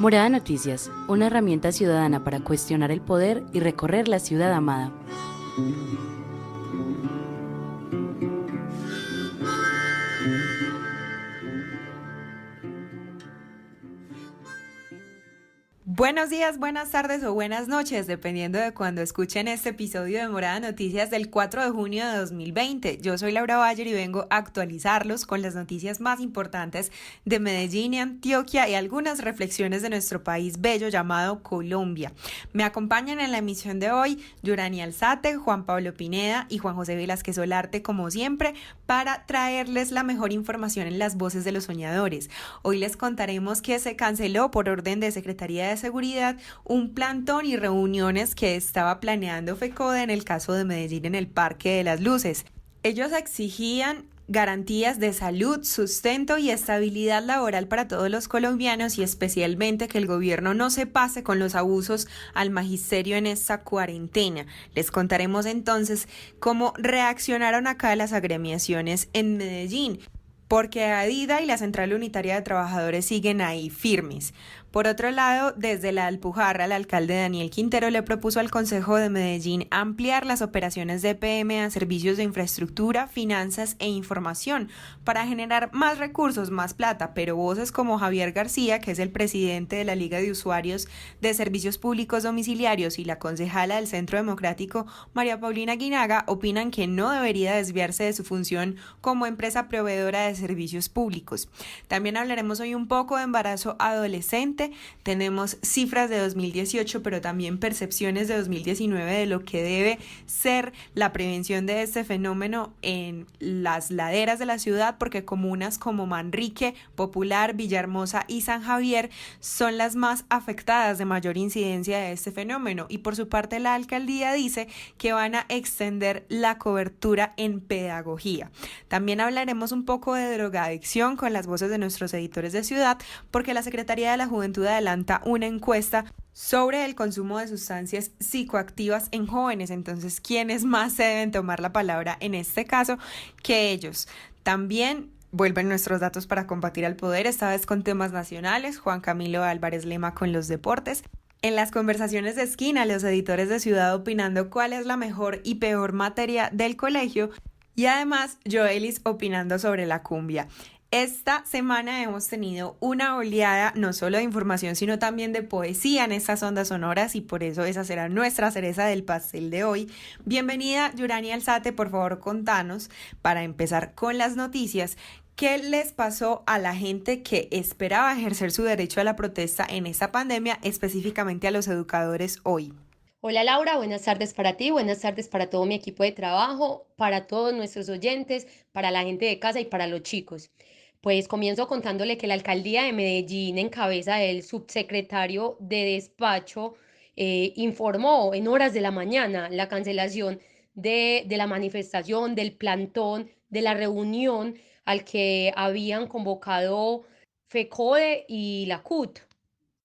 Morada Noticias, una herramienta ciudadana para cuestionar el poder y recorrer la ciudad amada. Buenos días, buenas tardes o buenas noches, dependiendo de cuando escuchen este episodio de Morada Noticias del 4 de junio de 2020. Yo soy Laura Bayer y vengo a actualizarlos con las noticias más importantes de Medellín y Antioquia y algunas reflexiones de nuestro país bello llamado Colombia. Me acompañan en la emisión de hoy Yurani Alzate, Juan Pablo Pineda y Juan José Velázquez Olarte, como siempre, para traerles la mejor información en las voces de los soñadores. Hoy les contaremos que se canceló por orden de Secretaría de Seguridad un plantón y reuniones que estaba planeando FECODE en el caso de Medellín en el Parque de las Luces. Ellos exigían garantías de salud, sustento y estabilidad laboral para todos los colombianos y especialmente que el gobierno no se pase con los abusos al magisterio en esta cuarentena. Les contaremos entonces cómo reaccionaron acá las agremiaciones en Medellín, porque ADIDA y la Central Unitaria de Trabajadores siguen ahí firmes. Por otro lado, desde la Alpujarra, el alcalde Daniel Quintero le propuso al Consejo de Medellín ampliar las operaciones de EPM a servicios de infraestructura, finanzas e información para generar más recursos, más plata, pero voces como Javier García, que es el presidente de la Liga de Usuarios de Servicios Públicos Domiciliarios, y la concejala del Centro Democrático, María Paulina Guinaga, opinan que no debería desviarse de su función como empresa proveedora de servicios públicos. También hablaremos hoy un poco de embarazo adolescente. Tenemos cifras de 2018, pero también percepciones de 2019 de lo que debe ser la prevención de este fenómeno en las laderas de la ciudad, porque comunas como Manrique, Popular, Villahermosa y San Javier son las más afectadas de mayor incidencia de este fenómeno. Y por su parte la alcaldía dice que van a extender la cobertura en pedagogía. También hablaremos un poco de drogadicción con las voces de nuestros editores de ciudad, porque la Secretaría de la Juventud adelanta una encuesta sobre el consumo de sustancias psicoactivas en jóvenes. Entonces, ¿quiénes más se deben tomar la palabra en este caso que ellos? También vuelven nuestros datos para combatir al poder, esta vez con temas nacionales. Juan Camilo Álvarez Lema con los deportes. En las conversaciones de esquina, los editores de Ciudad opinando cuál es la mejor y peor materia del colegio. Y además, Joelis opinando sobre la cumbia. Esta semana hemos tenido una oleada no solo de información, sino también de poesía en estas ondas sonoras y por eso esa será nuestra cereza del pastel de hoy. Bienvenida, Yurani Alzate, por favor contanos, para empezar con las noticias, ¿qué les pasó a la gente que esperaba ejercer su derecho a la protesta en esta pandemia, específicamente a los educadores hoy? Hola Laura, buenas tardes para ti, buenas tardes para todo mi equipo de trabajo, para todos nuestros oyentes, para la gente de casa y para los chicos. Pues comienzo contándole que la alcaldía de Medellín, en cabeza del subsecretario de despacho, informó en horas de la mañana la cancelación de la manifestación, del plantón, de la reunión al que habían convocado FECODE y la CUT.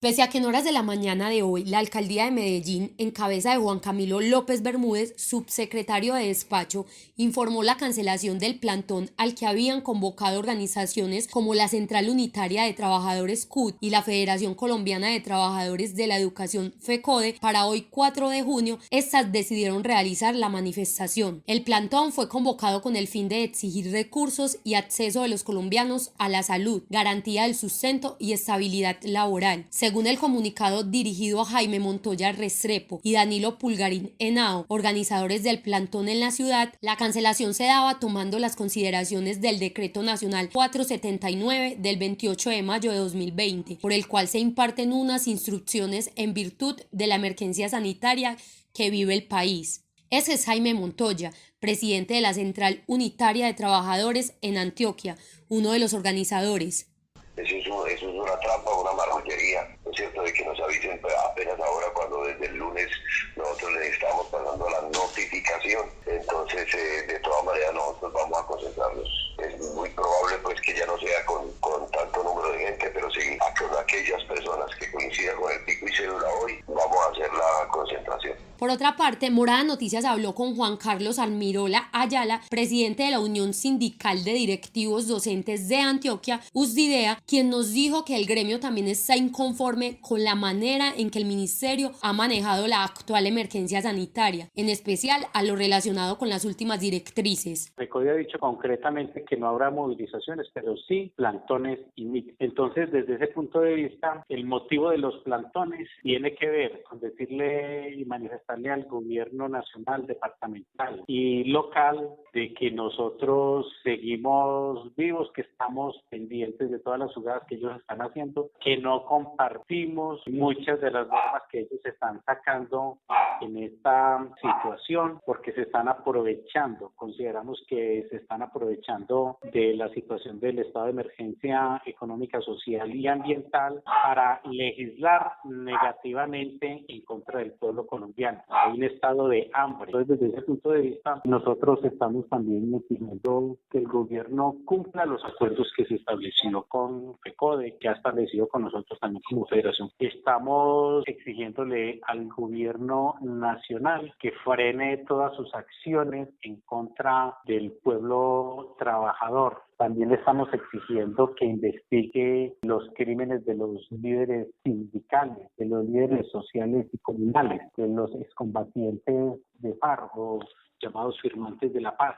Pese a que en horas de la mañana de hoy, la alcaldía de Medellín, en cabeza de Juan Camilo López Bermúdez, subsecretario de despacho, informó la cancelación del plantón al que habían convocado organizaciones como la Central Unitaria de Trabajadores CUT y la Federación Colombiana de Trabajadores de la Educación FECODE, para hoy 4 de junio, estas decidieron realizar la manifestación. El plantón fue convocado con el fin de exigir recursos y acceso de los colombianos a la salud, garantía del sustento y estabilidad laboral. Según el comunicado dirigido a Jaime Montoya Restrepo y Danilo Pulgarín Henao, organizadores del plantón en la ciudad, la cancelación se daba tomando las consideraciones del Decreto Nacional 479 del 28 de mayo de 2020, por el cual se imparten unas instrucciones en virtud de la emergencia sanitaria que vive el país. Ese es Jaime Montoya, presidente de la Central Unitaria de Trabajadores en Antioquia, uno de los organizadores. Eso es una trampa, una marrullería, ¿no es cierto?, de que nos avisen apenas ahora cuando desde el lunes nosotros les estamos pasando la notificación. Entonces, de todas maneras, nosotros vamos a concentrarnos. Es muy probable pues que ya no sea con tanto número de gente, pero sí con aquellas personas que coincidan con el pico y cédula hoy, vamos a hacer la concentración. Por otra parte, Morada Noticias habló con Juan Carlos Almirola Ayala, presidente de la Unión Sindical de Directivos Docentes de Antioquia, USDIDEA, quien nos dijo que el gremio también está inconforme con la manera en que el ministerio ha manejado la actual emergencia sanitaria, en especial a lo relacionado con las últimas directrices. FECODE ha dicho concretamente que no habrá movilizaciones, pero sí plantones y mítines. Entonces, desde ese punto de vista, el motivo de los plantones tiene que ver con decirle y manifestarle al gobierno nacional, departamental y local de que nosotros seguimos vivos, que estamos pendientes de todas las jugadas que ellos están haciendo, que no compartimos muchas de las normas que ellos están sacando en esta situación porque se están aprovechando, consideramos que se están aprovechando de la situación del estado de emergencia económica, social y ambiental para legislar negativamente en contra del pueblo colombiano. Hay un estado de hambre. Entonces, desde ese punto de vista, nosotros estamos también exigiendo que el gobierno cumpla los acuerdos que se estableció con FECODE, que ha establecido con nosotros también como federación. Estamos exigiéndole al gobierno nacional que frene todas sus acciones en contra del pueblo trabajador. También le estamos exigiendo que investigue los crímenes de los líderes sindicales, de los líderes sociales y comunales, de los excombatientes de FARC o llamados firmantes de la paz.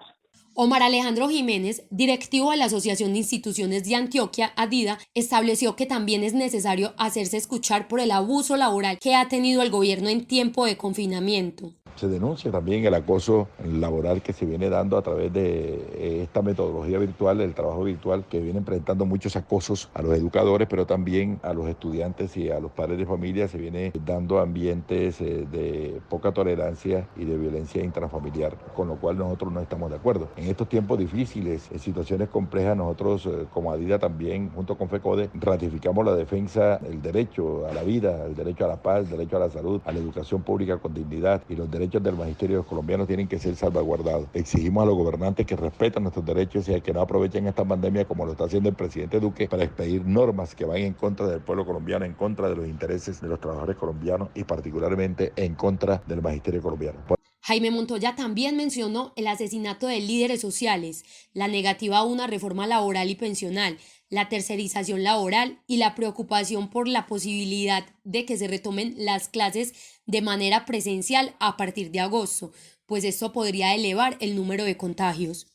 Omar Alejandro Jiménez, directivo de la Asociación de Instituciones de Antioquia, ADIDA, estableció que también es necesario hacerse escuchar por el abuso laboral que ha tenido el gobierno en tiempo de confinamiento. Se denuncia también el acoso laboral que se viene dando a través de esta metodología virtual, el trabajo virtual, que viene presentando muchos acosos a los educadores, pero también a los estudiantes y a los padres de familia. Se viene dando ambientes de poca tolerancia y de violencia intrafamiliar, con lo cual nosotros no estamos de acuerdo. En estos tiempos difíciles, en situaciones complejas, nosotros como ADIDA también, junto con FECODE, ratificamos la defensa del derecho a la vida, el derecho a la paz, el derecho a la salud, a la educación pública con dignidad, y los derechos del magisterio colombiano tienen que ser salvaguardados. Exigimos a los gobernantes que respeten nuestros derechos y que no aprovechen esta pandemia como lo está haciendo el presidente Duque para expedir normas que van en contra del pueblo colombiano, en contra de los intereses de los trabajadores colombianos y particularmente en contra del magisterio colombiano. Jaime Montoya también mencionó el asesinato de líderes sociales, la negativa a una reforma laboral y pensional, la tercerización laboral y la preocupación por la posibilidad de que se retomen las clases de manera presencial a partir de agosto, pues esto podría elevar el número de contagios.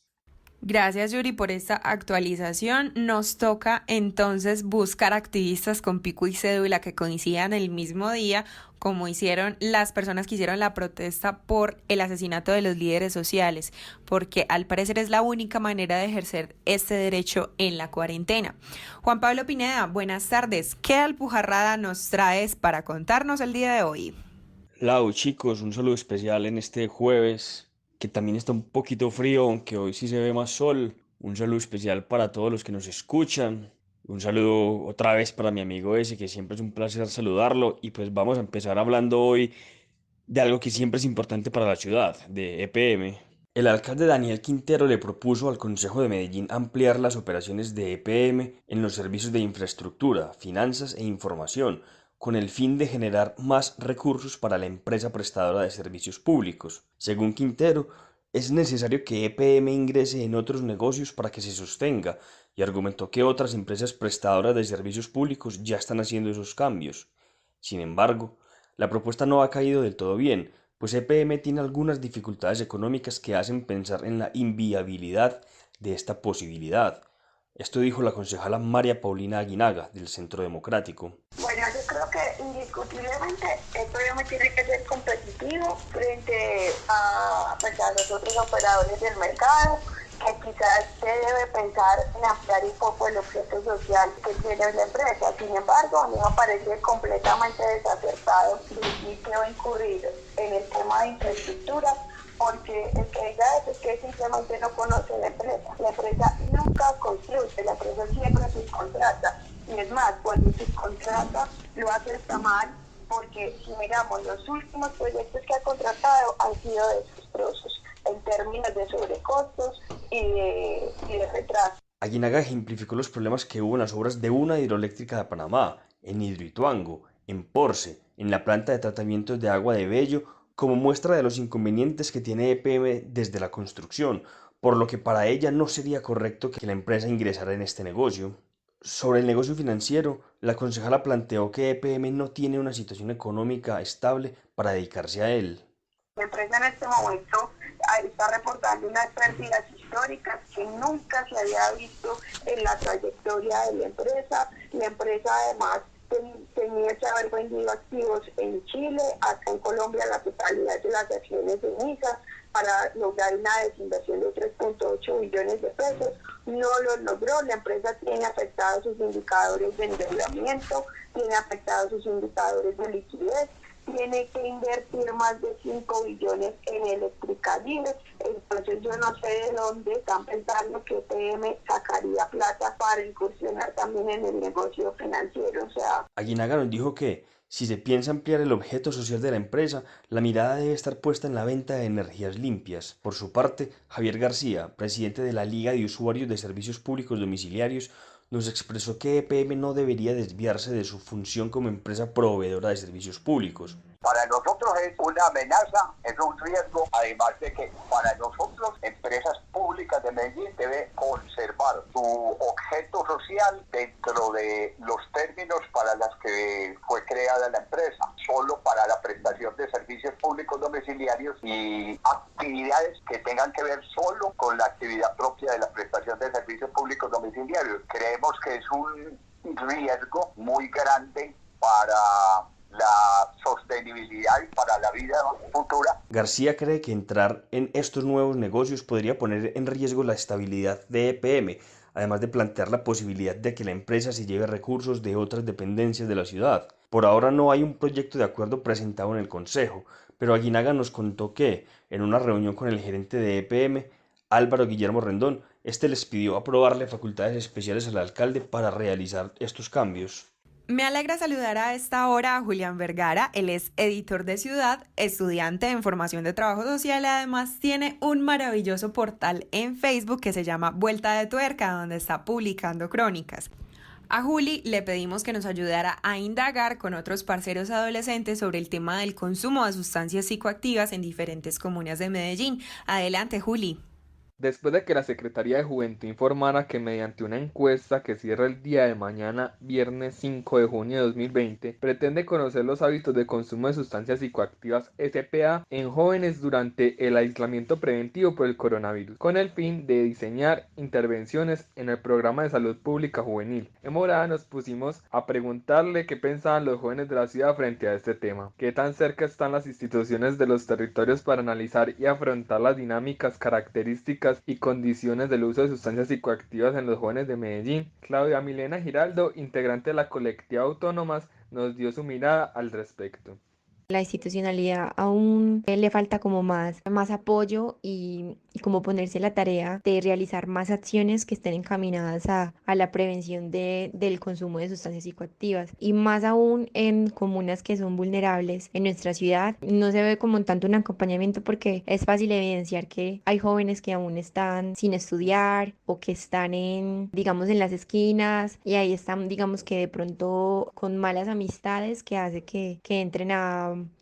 Gracias, Yuri, por esta actualización. Nos toca entonces buscar activistas con pico y cédula que coincidan el mismo día, como hicieron las personas que hicieron la protesta por el asesinato de los líderes sociales, porque al parecer es la única manera de ejercer este derecho en la cuarentena. Juan Pablo Pineda, buenas tardes. ¿Qué alpujarrada nos traes para contarnos el día de hoy? Lau, chicos, un saludo especial en este jueves, que también está un poquito frío, aunque hoy sí se ve más sol. Un saludo especial para todos los que nos escuchan. Un saludo otra vez para mi amigo ese, que siempre es un placer saludarlo. Y pues vamos a empezar hablando hoy de algo que siempre es importante para la ciudad, de EPM. El alcalde Daniel Quintero le propuso al Consejo de Medellín ampliar las operaciones de EPM en los servicios de infraestructura, finanzas e información, con el fin de generar más recursos para la empresa prestadora de servicios públicos. Según Quintero, es necesario que EPM ingrese en otros negocios para que se sostenga, y argumentó que otras empresas prestadoras de servicios públicos ya están haciendo esos cambios. Sin embargo, la propuesta no ha caído del todo bien, pues EPM tiene algunas dificultades económicas que hacen pensar en la inviabilidad de esta posibilidad. Esto dijo la concejala María Paulina Aguinaga, del Centro Democrático. Bueno, yo creo que indiscutiblemente el programa tiene que ser competitivo frente a los otros operadores del mercado, que quizás se debe pensar en ampliar un poco el objeto social que tiene la empresa. Sin embargo, a mí me parece completamente desacertado principio incurrir en el tema de infraestructura, porque el que diga eso es que simplemente no conoce la empresa. La empresa nunca construye, la empresa siempre subcontrata. Y es más, cuando subcontrata lo hace hasta mal, porque si miramos los últimos proyectos que ha contratado han sido desastrosos en términos de sobrecostos y de retraso. Aguinaga ejemplificó los problemas que hubo en las obras de una hidroeléctrica de Panamá, en Hidroituango, en Porce, en la planta de tratamiento de agua de Bello como muestra de los inconvenientes que tiene EPM desde la construcción, por lo que para ella no sería correcto que la empresa ingresara en este negocio. Sobre el negocio financiero, la concejala planteó que EPM no tiene una situación económica estable para dedicarse a él. La empresa en este momento está reportando unas pérdidas históricas que nunca se había visto en la trayectoria de la empresa. La empresa además tenía que haber vendido activos en Chile, acá en Colombia la totalidad de las acciones de NISA para lograr una desinversión de 3.8 billones de pesos. No lo logró, la empresa tiene afectados sus indicadores de endeudamiento, tiene afectados sus indicadores de liquidez, tiene que invertir más de 5 billones en Electricaribe. Entonces yo no sé de dónde están pensando que EPM sacaría plata para incursionar también en el negocio financiero. O sea, Aguinaga nos dijo que, si se piensa ampliar el objeto social de la empresa, la mirada debe estar puesta en la venta de energías limpias. Por su parte, Javier García, presidente de la Liga de Usuarios de Servicios Públicos Domiciliarios, nos expresó que EPM no debería desviarse de su función como empresa proveedora de servicios públicos. Para nosotros es una amenaza, es un riesgo, además de que para nosotros, empresas públicas de Medellín deben conservar su objeto social dentro de los términos para los que fue creada la empresa, solo para la prestación de servicios públicos domiciliarios y actividades que tengan que ver solo con la actividad propia de la prestación de servicios públicos domiciliarios. Creemos que es un riesgo muy grande para la sostenibilidad y para la vida futura. García cree que entrar en estos nuevos negocios podría poner en riesgo la estabilidad de EPM, además de plantear la posibilidad de que la empresa se lleve recursos de otras dependencias de la ciudad. Por ahora no hay un proyecto de acuerdo presentado en el Consejo, pero Aguinaga nos contó que, en una reunión con el gerente de EPM, Álvaro Guillermo Rendón, este les pidió aprobarle facultades especiales al alcalde para realizar estos cambios. Me alegra saludar a esta hora a Julián Vergara. Él es editor de Ciudad, estudiante en formación de trabajo social y además tiene un maravilloso portal en Facebook que se llama Vuelta de Tuerca, donde está publicando crónicas. A Juli le pedimos que nos ayudara a indagar con otros parceros adolescentes sobre el tema del consumo de sustancias psicoactivas en diferentes comunas de Medellín. Adelante, Juli. Después de que la Secretaría de Juventud informara que mediante una encuesta que cierra el día de mañana, viernes 5 de junio de 2020, pretende conocer los hábitos de consumo de sustancias psicoactivas SPA en jóvenes durante el aislamiento preventivo por el coronavirus, con el fin de diseñar intervenciones en el programa de salud pública juvenil. En Morada nos pusimos a preguntarle qué pensaban los jóvenes de la ciudad frente a este tema, qué tan cerca están las instituciones de los territorios para analizar y afrontar las dinámicas, características y condiciones del uso de sustancias psicoactivas en los jóvenes de Medellín. Claudia Milena Giraldo, integrante de la colectiva Autónomas, nos dio su mirada al respecto. La institucionalidad aún le falta como más apoyo y como ponerse la tarea de realizar más acciones que estén encaminadas a la prevención del consumo de sustancias psicoactivas y más aún en comunas que son vulnerables en nuestra ciudad. No se ve como tanto un acompañamiento porque es fácil evidenciar que hay jóvenes que aún están sin estudiar o que están digamos, en las esquinas y ahí están, digamos, que de pronto con malas amistades que hace que entren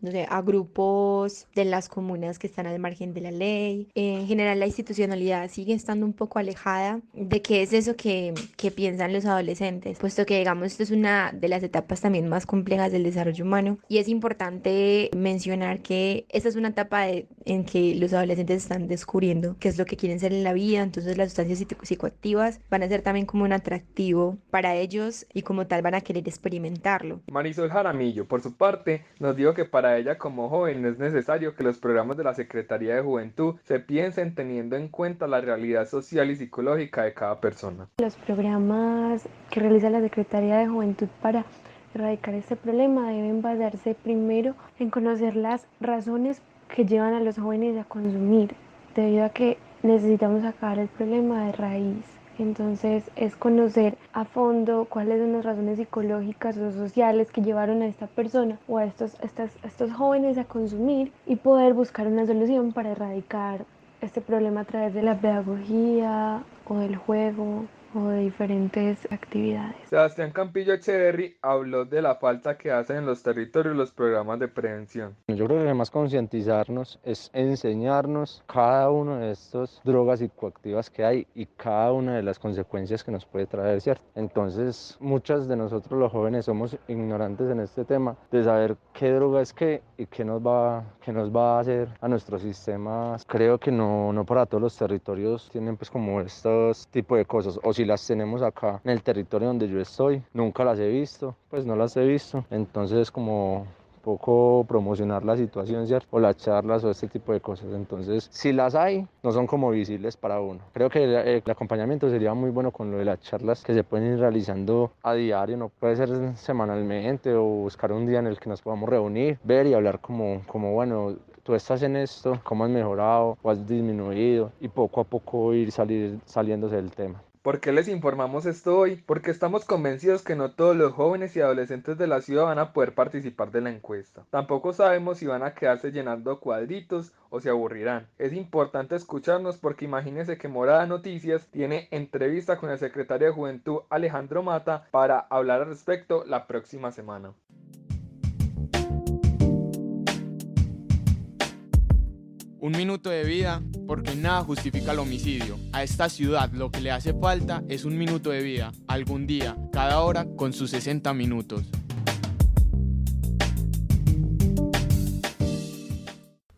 no sé, a grupos de las comunas que están al margen de la ley. En general la institucionalidad sigue estando un poco alejada de qué es eso que piensan los adolescentes, puesto que digamos esto es una de las etapas también más complejas del desarrollo humano y es importante mencionar que esta es una etapa en que los adolescentes están descubriendo qué es lo que quieren ser en la vida, entonces las sustancias psicoactivas van a ser también como un atractivo para ellos y como tal van a querer experimentarlo. Marisol Jaramillo, por su parte, nos dijo que para ella como joven es necesario que los programas de la Secretaría de Juventud se piensen teniendo en cuenta la realidad social y psicológica de cada persona. Los programas que realiza la Secretaría de Juventud para erradicar este problema deben basarse primero en conocer las razones que llevan a los jóvenes a consumir, debido a que necesitamos acabar el problema de raíz. Entonces es conocer a fondo cuáles son las razones psicológicas o sociales que llevaron a esta persona o a estos jóvenes a consumir y poder buscar una solución para erradicar este problema a través de la pedagogía o del juego o de diferentes actividades. Sebastián Campillo Echeverry habló de la falta que hacen en los territorios los programas de prevención. Yo creo que además concientizarnos es enseñarnos cada una de estas drogas psicoactivas que hay y cada una de las consecuencias que nos puede traer, ¿cierto? Entonces, muchos de nosotros los jóvenes somos ignorantes en este tema de saber qué droga es qué y qué nos va a hacer a nuestros sistemas. Creo que no para todos los territorios tienen pues como estos tipos de cosas, o si las tenemos acá en el territorio donde yo estoy, nunca las he visto, pues no las he visto, entonces es como poco promocionar la situación, ¿cierto? O las charlas o este tipo de cosas. Entonces, si las hay, no son como visibles para uno. Creo que el acompañamiento sería muy bueno con lo de las charlas que se pueden ir realizando a diario, no puede ser semanalmente o buscar un día en el que nos podamos reunir, ver y hablar como bueno, tú estás en esto, cómo has mejorado o has disminuido y poco a poco ir saliéndose del tema. ¿Por qué les informamos esto hoy? Porque estamos convencidos que no todos los jóvenes y adolescentes de la ciudad van a poder participar de la encuesta. Tampoco sabemos si van a quedarse llenando cuadritos o se aburrirán. Es importante escucharnos porque imagínense que Morada Noticias tiene entrevista con el secretario de Juventud Alejandro Mata para hablar al respecto la próxima semana. Un minuto de vida, porque nada justifica el homicidio. A esta ciudad lo que le hace falta es un minuto de vida, algún día, cada hora con sus 60 minutos.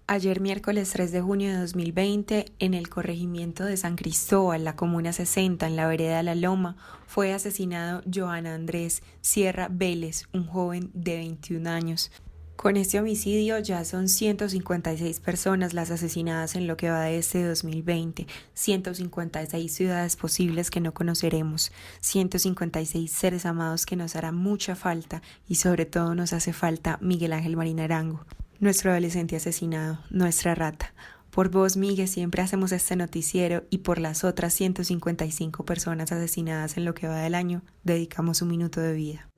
Ayer miércoles 3 de junio de 2020, en el corregimiento de San Cristóbal, la comuna 60, en la vereda La Loma, fue asesinado Johan Andrés Sierra Vélez, un joven de 21 años. Con este homicidio ya son 156 personas las asesinadas en lo que va de este 2020, 156 ciudades posibles que no conoceremos, 156 seres amados que nos hará mucha falta y sobre todo nos hace falta Miguel Ángel Marín Arango, nuestro adolescente asesinado, nuestra rata. Por vos, Miguel, siempre hacemos este noticiero y por las otras 155 personas asesinadas en lo que va del año, dedicamos un minuto de vida.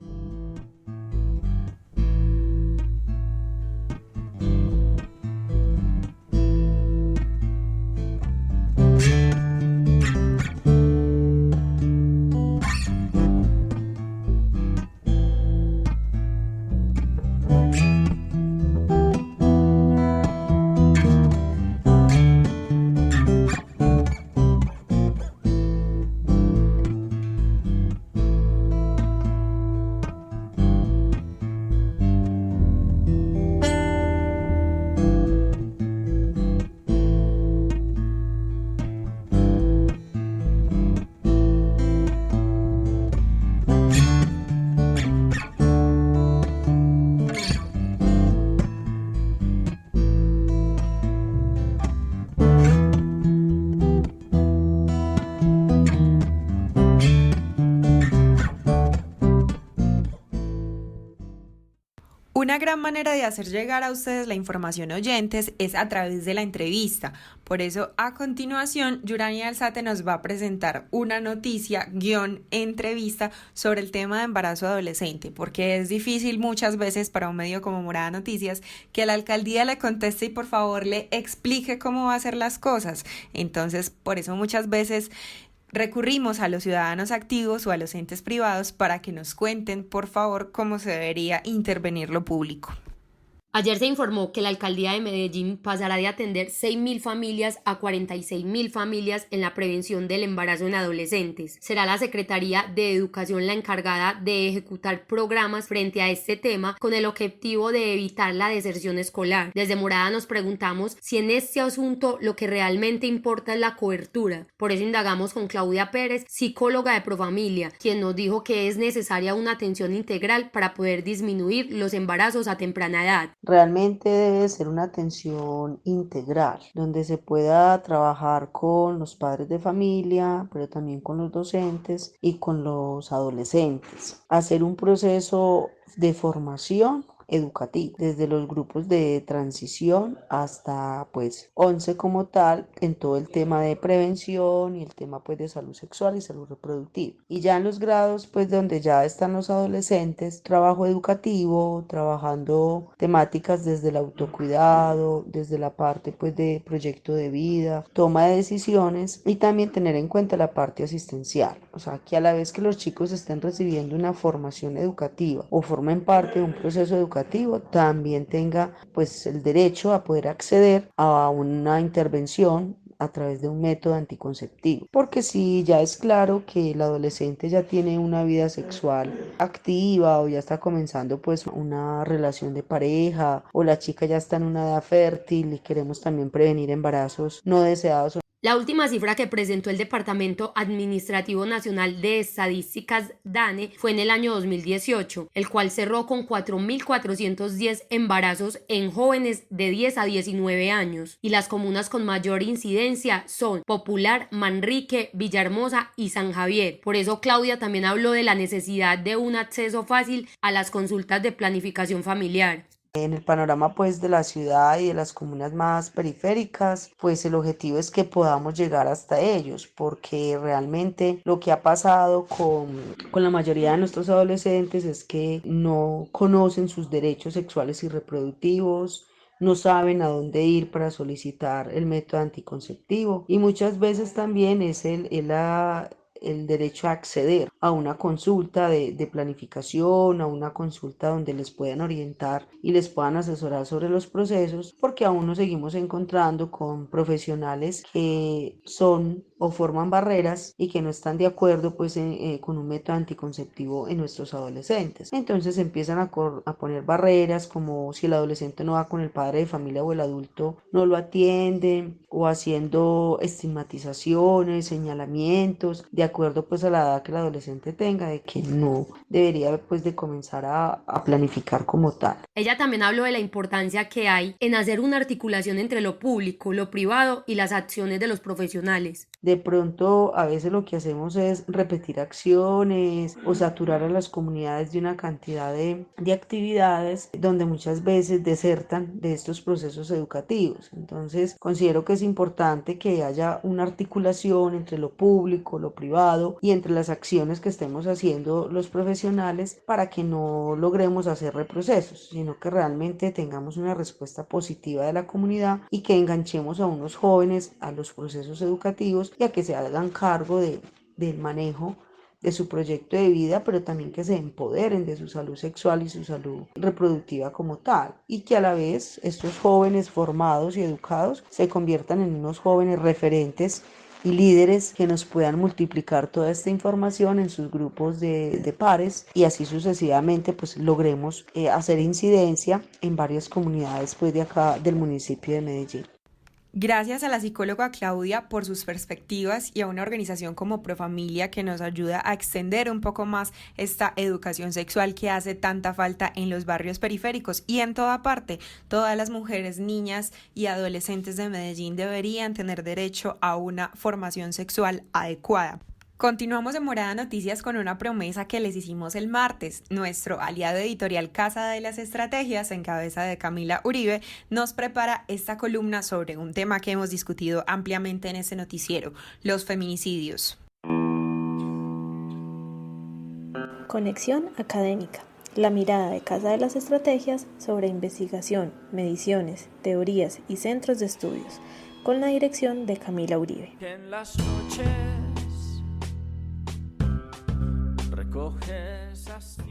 Una gran manera de hacer llegar a ustedes la información, oyentes, es a través de la entrevista. Por eso, a continuación, Yurani Alzate nos va a presentar una noticia, entrevista sobre el tema de embarazo adolescente, porque es difícil muchas veces para un medio como Morada Noticias que la alcaldía le conteste y por favor le explique cómo va a hacer las cosas. Entonces, por eso muchas veces recurrimos a los ciudadanos activos o a los entes privados para que nos cuenten, por favor, cómo se debería intervenir lo público. Ayer se informó que la alcaldía de Medellín pasará de atender 6.000 familias a 46.000 familias en la prevención del embarazo en adolescentes. Será la Secretaría de Educación la encargada de ejecutar programas frente a este tema con el objetivo de evitar la deserción escolar. Desde Morada nos preguntamos si en este asunto lo que realmente importa es la cobertura. Por eso indagamos con Claudia Pérez, psicóloga de Profamilia, quien nos dijo que es necesaria una atención integral para poder disminuir los embarazos a temprana edad. Realmente debe ser una atención integral, donde se pueda trabajar con los padres de familia, pero también con los docentes y con los adolescentes. Hacer un proceso de formación educativo, desde los grupos de transición hasta 11 como tal, en todo el tema de prevención y el tema de salud sexual y salud reproductiva. Y ya en los grados donde ya están los adolescentes, trabajo educativo, trabajando temáticas desde el autocuidado, desde la parte de proyecto de vida, toma de decisiones y también tener en cuenta la parte asistencial. O sea, que a la vez que los chicos estén recibiendo una formación educativa o formen parte de un proceso educativo, también tenga pues el derecho a poder acceder a una intervención a través de un método anticonceptivo. Porque si ya es claro que el adolescente ya tiene una vida sexual activa o ya está comenzando pues una relación de pareja o la chica ya está en una edad fértil y queremos también prevenir embarazos no deseados. La última cifra que presentó el Departamento Administrativo Nacional de Estadísticas DANE fue en el año 2018, el cual cerró con 4.410 embarazos en jóvenes de 10 a 19 años, y las comunas con mayor incidencia son Popular, Manrique, Villahermosa y San Javier. Por eso Claudia también habló de la necesidad de un acceso fácil a las consultas de planificación familiar. En el panorama pues de la ciudad y de las comunas más periféricas, pues el objetivo es que podamos llegar hasta ellos, porque realmente lo que ha pasado con la mayoría de nuestros adolescentes es que no conocen sus derechos sexuales y reproductivos, no saben a dónde ir para solicitar el método anticonceptivo y muchas veces también es el derecho a acceder a una consulta de planificación, a una consulta donde les puedan orientar y les puedan asesorar sobre los procesos, porque aún nos seguimos encontrando con profesionales que son o forman barreras y que no están de acuerdo pues con un método anticonceptivo en nuestros adolescentes. Entonces empiezan a poner barreras, como si el adolescente no va con el padre de familia o el adulto no lo atiende, o haciendo estigmatizaciones, señalamientos de acuerdo pues a la edad que el adolescente tenga, de que no debería pues de comenzar a planificar como tal. Ella también habló de la importancia que hay en hacer una articulación entre lo público, lo privado y las acciones de los profesionales. De pronto a veces lo que hacemos es repetir acciones o saturar a las comunidades de una cantidad de actividades donde muchas veces desertan de estos procesos educativos. Entonces considero que es importante que haya una articulación entre lo público, lo privado y entre las acciones que estemos haciendo los profesionales para que no logremos hacer reprocesos, sino que realmente tengamos una respuesta positiva de la comunidad y que enganchemos a unos jóvenes a los procesos educativos y a que se hagan cargo del manejo de su proyecto de vida, pero también que se empoderen de su salud sexual y su salud reproductiva como tal, y que a la vez estos jóvenes formados y educados se conviertan en unos jóvenes referentes y líderes que nos puedan multiplicar toda esta información en sus grupos de pares y así sucesivamente pues logremos hacer incidencia en varias comunidades pues de acá del municipio de Medellín. Gracias a la psicóloga Claudia por sus perspectivas y a una organización como Profamilia que nos ayuda a extender un poco más esta educación sexual que hace tanta falta en los barrios periféricos y en toda parte. Todas las mujeres, niñas y adolescentes de Medellín deberían tener derecho a una formación sexual adecuada. Continuamos en Morada Noticias con una promesa que les hicimos el martes. Nuestro aliado editorial Casa de las Estrategias, en cabeza de Camila Uribe, nos prepara esta columna sobre un tema que hemos discutido ampliamente en este noticiero: los feminicidios. Conexión académica. La mirada de Casa de las Estrategias sobre investigación, mediciones, teorías y centros de estudios, con la dirección de Camila Uribe. En las noches recoges así.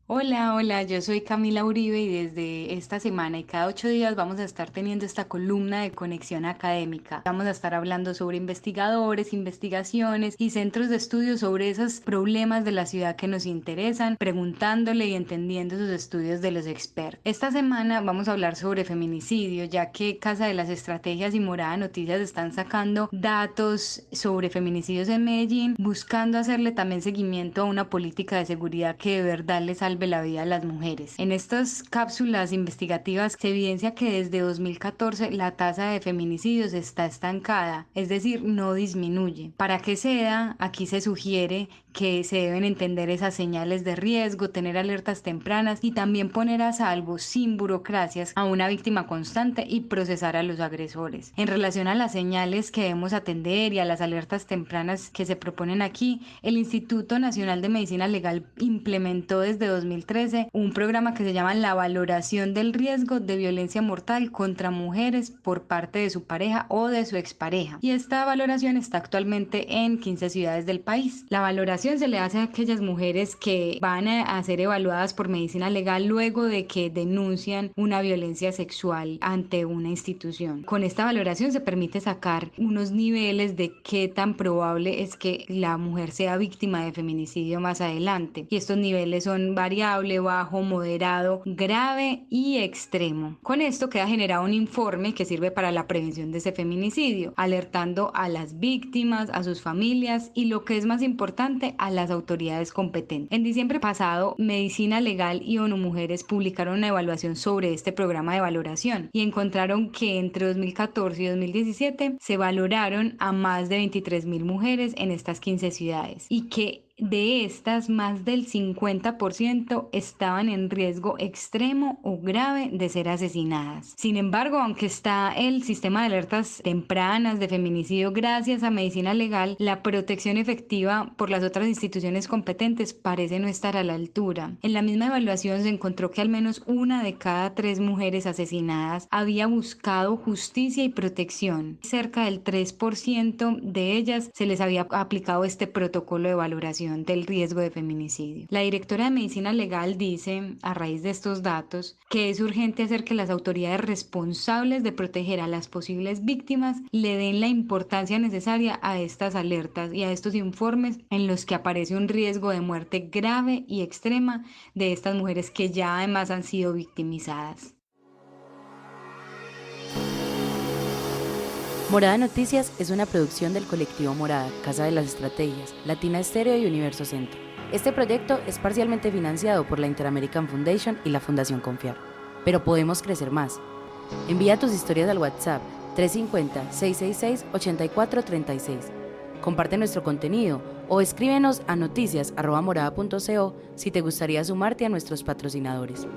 Hola, yo soy Camila Uribe y desde esta semana y cada 8 días vamos a estar teniendo esta columna de conexión académica. Vamos a estar hablando sobre investigadores, investigaciones y centros de estudio sobre esos problemas de la ciudad que nos interesan, preguntándole y entendiendo sus estudios de los expertos. Esta semana vamos a hablar sobre feminicidio, ya que Casa de las Estrategias y Morada Noticias están sacando datos sobre feminicidios en Medellín, buscando hacerle también seguimiento a una política de seguridad que de verdad les salve la vida a las mujeres. En estas cápsulas investigativas se evidencia que desde 2014 la tasa de feminicidios está estancada, es decir, no disminuye. Para que se da, aquí se sugiere que se deben entender esas señales de riesgo, tener alertas tempranas y también poner a salvo, sin burocracias, a una víctima constante y procesar a los agresores. En relación a las señales que debemos atender y a las alertas tempranas que se proponen aquí, el Instituto Nacional de Medicina Legal implementó desde 2014 2013 un programa que se llama La Valoración del Riesgo de Violencia Mortal contra Mujeres por parte de su pareja o de su expareja. Y esta valoración está actualmente en 15 ciudades del país. La valoración se le hace a aquellas mujeres que van a ser evaluadas por medicina legal luego de que denuncian una violencia sexual ante una institución. Con esta valoración se permite sacar unos niveles de qué tan probable es que la mujer sea víctima de feminicidio más adelante. Y estos niveles son variable, bajo, moderado, grave y extremo. Con esto queda generado un informe que sirve para la prevención de ese feminicidio, alertando a las víctimas, a sus familias y, lo que es más importante, a las autoridades competentes. En diciembre pasado, Medicina Legal y ONU Mujeres publicaron una evaluación sobre este programa de valoración y encontraron que entre 2014 y 2017 se valoraron a más de 23.000 mujeres en estas 15 ciudades y que de estas, más del 50% estaban en riesgo extremo o grave de ser asesinadas. Sin embargo, aunque está el sistema de alertas tempranas de feminicidio gracias a Medicina Legal, la protección efectiva por las otras instituciones competentes parece no estar a la altura. En la misma evaluación se encontró que al menos 1 de cada 3 mujeres asesinadas había buscado justicia y protección. Cerca del 3% de ellas se les había aplicado este protocolo de valoración del riesgo de feminicidio. La directora de Medicina Legal dice, a raíz de estos datos, que es urgente hacer que las autoridades responsables de proteger a las posibles víctimas le den la importancia necesaria a estas alertas y a estos informes en los que aparece un riesgo de muerte grave y extrema de estas mujeres que ya además han sido victimizadas. Morada Noticias es una producción del colectivo Morada, Casa de las Estrategias, Latina Estéreo y Universo Centro. Este proyecto es parcialmente financiado por la Inter-American Foundation y la Fundación Confiar. Pero podemos crecer más. Envía tus historias al WhatsApp 350-666-8436. Comparte nuestro contenido o escríbenos a noticias@morada.co si te gustaría sumarte a nuestros patrocinadores.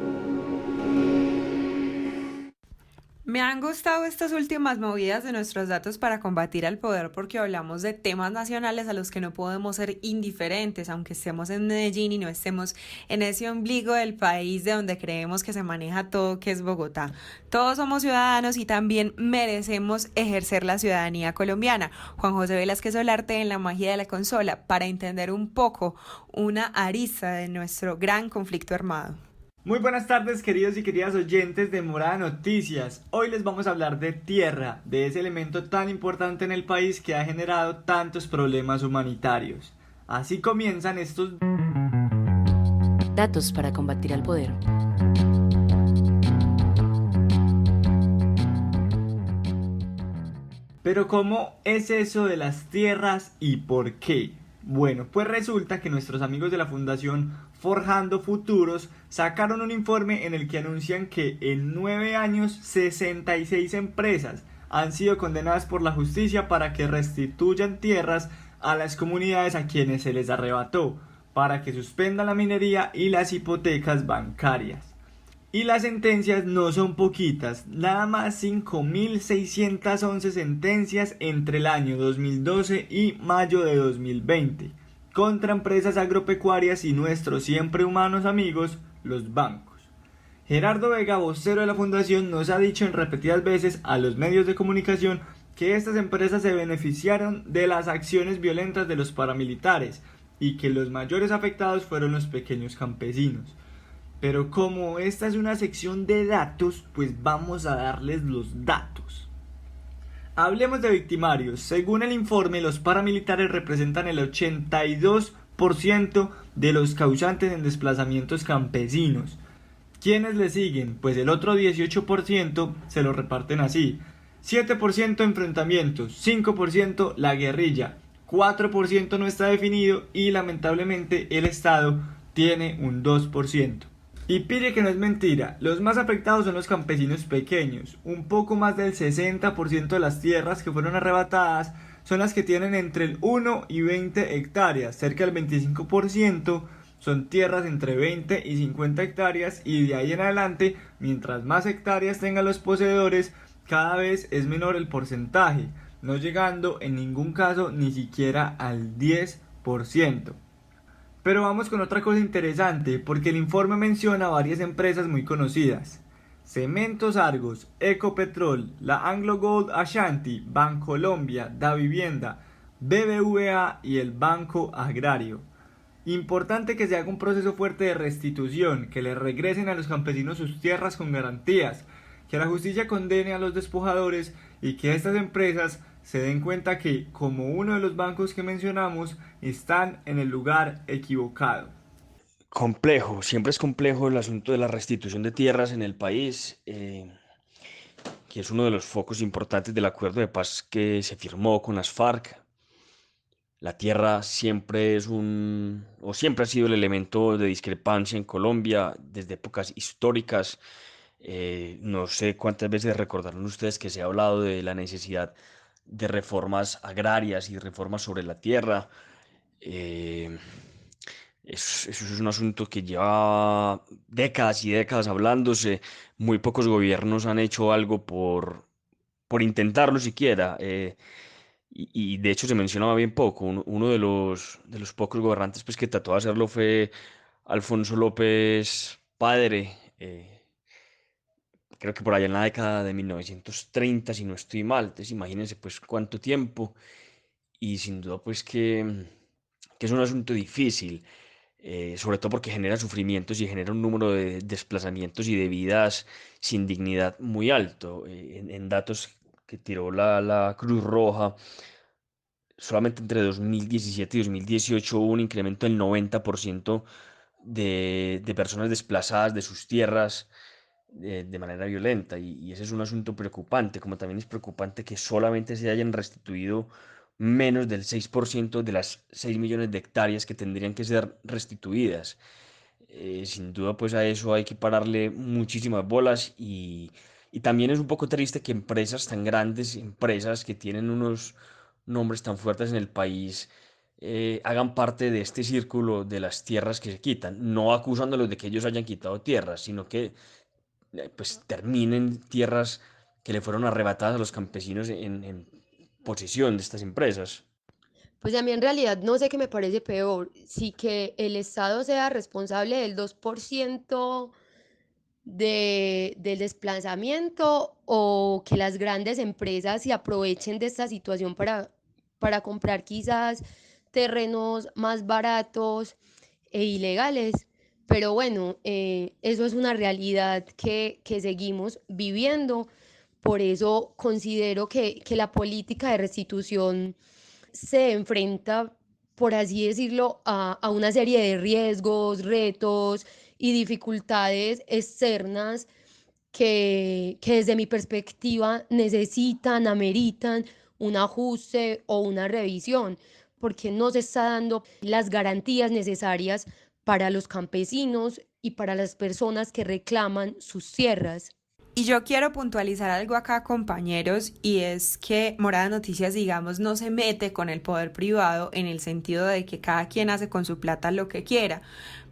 Me han gustado estas últimas movidas de nuestros datos para combatir al poder porque hablamos de temas nacionales a los que no podemos ser indiferentes, aunque estemos en Medellín y no estemos en ese ombligo del país de donde creemos que se maneja todo, que es Bogotá. Todos somos ciudadanos y también merecemos ejercer la ciudadanía colombiana. Juan José Velázquez Solarte en La Magia de la Consola, para entender un poco una arista de nuestro gran conflicto armado. Muy buenas tardes, queridos y queridas oyentes de Morada Noticias. Hoy les vamos a hablar de tierra, de ese elemento tan importante en el país que ha generado tantos problemas humanitarios. Así comienzan estos datos para combatir al poder. Pero ¿cómo es eso de las tierras y por qué? Bueno, pues resulta que nuestros amigos de la Fundación Forjando Futuros sacaron un informe en el que anuncian que en 9 años 66 empresas han sido condenadas por la justicia para que restituyan tierras a las comunidades a quienes se les arrebató, para que suspendan la minería y las hipotecas bancarias. Y las sentencias no son poquitas, nada más 5.611 sentencias entre el año 2012 y mayo de 2020, contra empresas agropecuarias y nuestros siempre humanos amigos, los bancos. Gerardo Vega, vocero de la Fundación, nos ha dicho en repetidas veces a los medios de comunicación que estas empresas se beneficiaron de las acciones violentas de los paramilitares y que los mayores afectados fueron los pequeños campesinos. Pero como esta es una sección de datos, pues vamos a darles los datos. Hablemos de victimarios. Según el informe, los paramilitares representan el 82% de los causantes en desplazamientos campesinos. ¿Quiénes le siguen? Pues el otro 18% se lo reparten así: 7% enfrentamientos, 5% la guerrilla, 4% no está definido y lamentablemente el Estado tiene un 2%. Y pille que no es mentira, los más afectados son los campesinos pequeños. Un poco más del 60% de las tierras que fueron arrebatadas son las que tienen entre el 1 y 20 hectáreas. Cerca del 25% son tierras entre 20 y 50 hectáreas y de ahí en adelante, mientras más hectáreas tengan los poseedores, cada vez es menor el porcentaje, no llegando en ningún caso ni siquiera al 10%. Pero vamos con otra cosa interesante, porque el informe menciona varias empresas muy conocidas: Cementos Argos, Ecopetrol, la Anglo Gold Ashanti, Bancolombia, Davivienda, BBVA y el Banco Agrario. Importante que se haga un proceso fuerte de restitución, que le regresen a los campesinos sus tierras con garantías, que la justicia condene a los despojadores y que estas empresas se den cuenta que, como uno de los bancos que mencionamos, están en el lugar equivocado. Complejo, siempre es complejo el asunto de la restitución de tierras en el país, que es uno de los focos importantes del acuerdo de paz que se firmó con las FARC. La tierra siempre siempre ha sido el elemento de discrepancia en Colombia desde épocas históricas. No sé cuántas veces recordarán ustedes que se ha hablado de la necesidad de reformas agrarias y reformas sobre la tierra. Eso es un asunto que lleva décadas y décadas hablándose. Muy pocos gobiernos han hecho algo por intentarlo siquiera. Y de hecho se mencionaba bien poco. Uno de los pocos gobernantes pues, que trató de hacerlo fue Alfonso López Padre. Creo que por allá en la década de 1930, si no estoy mal. Entonces imagínense pues cuánto tiempo. Y sin duda pues que es un asunto difícil. Sobre todo porque genera sufrimientos y genera un número de desplazamientos y de vidas sin dignidad muy alto. En datos que tiró la Cruz Roja, solamente entre 2017 y 2018 hubo un incremento del 90% de personas desplazadas de sus tierras de manera violenta, y ese es un asunto preocupante, como también es preocupante que solamente se hayan restituido menos del 6% de las 6 millones de hectáreas que tendrían que ser restituidas. Sin duda pues a eso hay que pararle muchísimas bolas, y también es un poco triste que empresas tan grandes, empresas que tienen unos nombres tan fuertes en el país, hagan parte de este círculo de las tierras que se quitan, no acusándolos de que ellos hayan quitado tierras, sino que pues terminen tierras que le fueron arrebatadas a los campesinos en posesión de estas empresas. Pues a mí en realidad no sé qué me parece peor, si que el Estado sea responsable del 2% del desplazamiento, o que las grandes empresas se aprovechen de esta situación para comprar quizás terrenos más baratos e ilegales. Pero bueno, eso es una realidad que seguimos viviendo. Por eso considero que la política de restitución se enfrenta, por así decirlo, a una serie de riesgos, retos y dificultades externas que desde mi perspectiva necesitan, ameritan un ajuste o una revisión, porque no se está dando las garantías necesarias para los campesinos y para las personas que reclaman sus tierras. Y yo quiero puntualizar algo acá, compañeros, y es que Morada Noticias, digamos, no se mete con el poder privado en el sentido de que cada quien hace con su plata lo que quiera.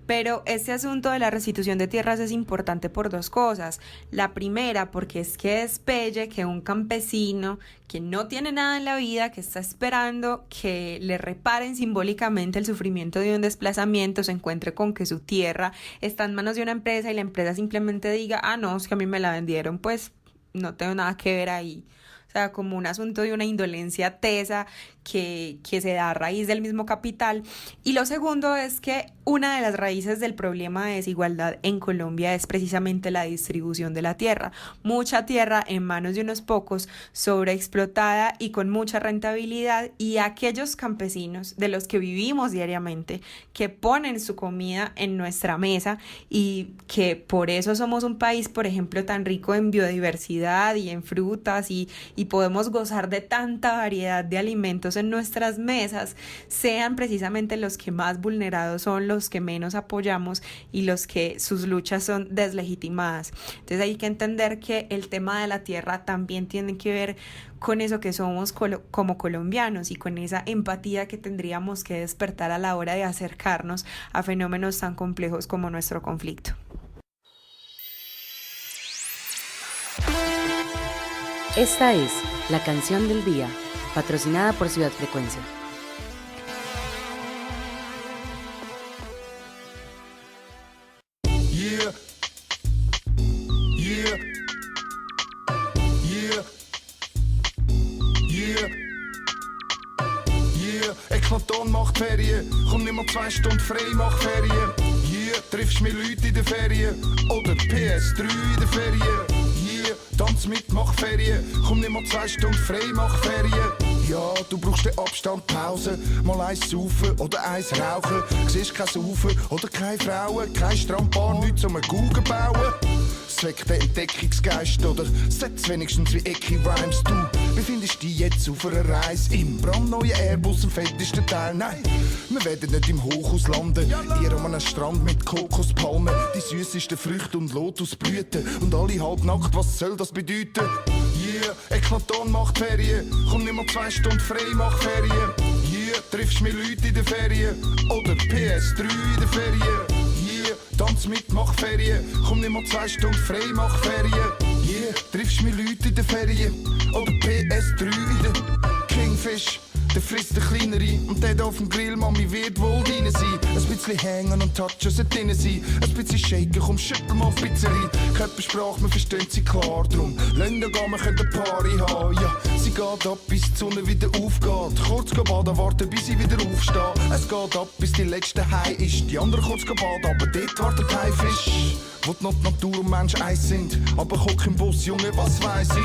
Pero este asunto de la restitución de tierras es importante por dos cosas. La primera, porque es que despelle que un campesino que no tiene nada en la vida, que está esperando que le reparen simbólicamente el sufrimiento de un desplazamiento, se encuentre con que su tierra está en manos de una empresa y la empresa simplemente diga, ah, no, es que a mí me la vendieron, pues no tengo nada que ver ahí. O sea, como un asunto de una indolencia tesa que se da a raíz del mismo capital. Y lo segundo es que una de las raíces del problema de desigualdad en Colombia es precisamente la distribución de la tierra. Mucha tierra en manos de unos pocos, sobreexplotada y con mucha rentabilidad, y aquellos campesinos de los que vivimos diariamente, que ponen su comida en nuestra mesa, y que por eso somos un país, por ejemplo, tan rico en biodiversidad y en frutas, y podemos gozar de tanta variedad de alimentos en nuestras mesas, sean precisamente los que más vulnerados son, los que menos apoyamos y los que sus luchas son deslegitimadas. Entonces hay que entender que el tema de la tierra también tiene que ver con eso que somos como colombianos, y con esa empatía que tendríamos que despertar a la hora de acercarnos a fenómenos tan complejos como nuestro conflicto. Esta es la canción del día, patrocinada por Ciudad Frecuencia. Eklaton macht Ferien, komm nimm mal 2 Stunden frei, mach Ferien. Hier triffst mir Leute in der Ferien, oder PS3 in der Ferien. Hier tanz mit, mach Ferien, komm nimm mal 2 Stunden frei, mach Ferien. Ja, du brauchst den Abstand, Pause, mal eins saufen oder eins rauchen. Siehst kein Saufen oder keine Frauen, kein Strandbar, nichts zum Guggen bauen. Es weckt den Entdeckungsgeist oder setzt wenigstens wie Ecki Rhymes. Du befindest dich jetzt auf einer Reise im brandneuen Airbus, im fettesten Teil. Nein, wir werden nicht im Hochhaus landen, eher an einem Strand mit Kokospalmen, die süßesten Früchte und Lotusblüten und alle halbnackt, was soll das bedeuten? Yeah, Eklaton macht Ferien, komm nimm mal 2 Stunden frei, mach Ferien. Hier triffst mir Leute in der Ferien, oder PS3 in der Ferien. Hier tanz mit, mach Ferien, komm nimm mal 2 Stunden frei, mach Ferien. Hier triffst mir Leute in der Ferien, oder PS3 in der Kingfish. Der frisst den kleinere und der da auf dem Grill, Mami wird wohl drin sein. Ein bisschen hängen und touchen sollte drin sein. Ein bisschen shaken, komm schüttel mal ein bisschen rein. Körpersprache, man versteht sie klar, drum lassen wir gehen, wir können eine Party haben. Ja, sie geht ab, bis die Sonne wieder aufgeht. Kurz gehen baden, warten, bis sie wieder aufstehen. Es geht ab, bis die letzte Hai ist. Die anderen kurz gehen baden, aber dort wartet ein Fisch. Wo die Natur und Mensch eins sind. Aber guck im Bus, Junge, was weiss ich?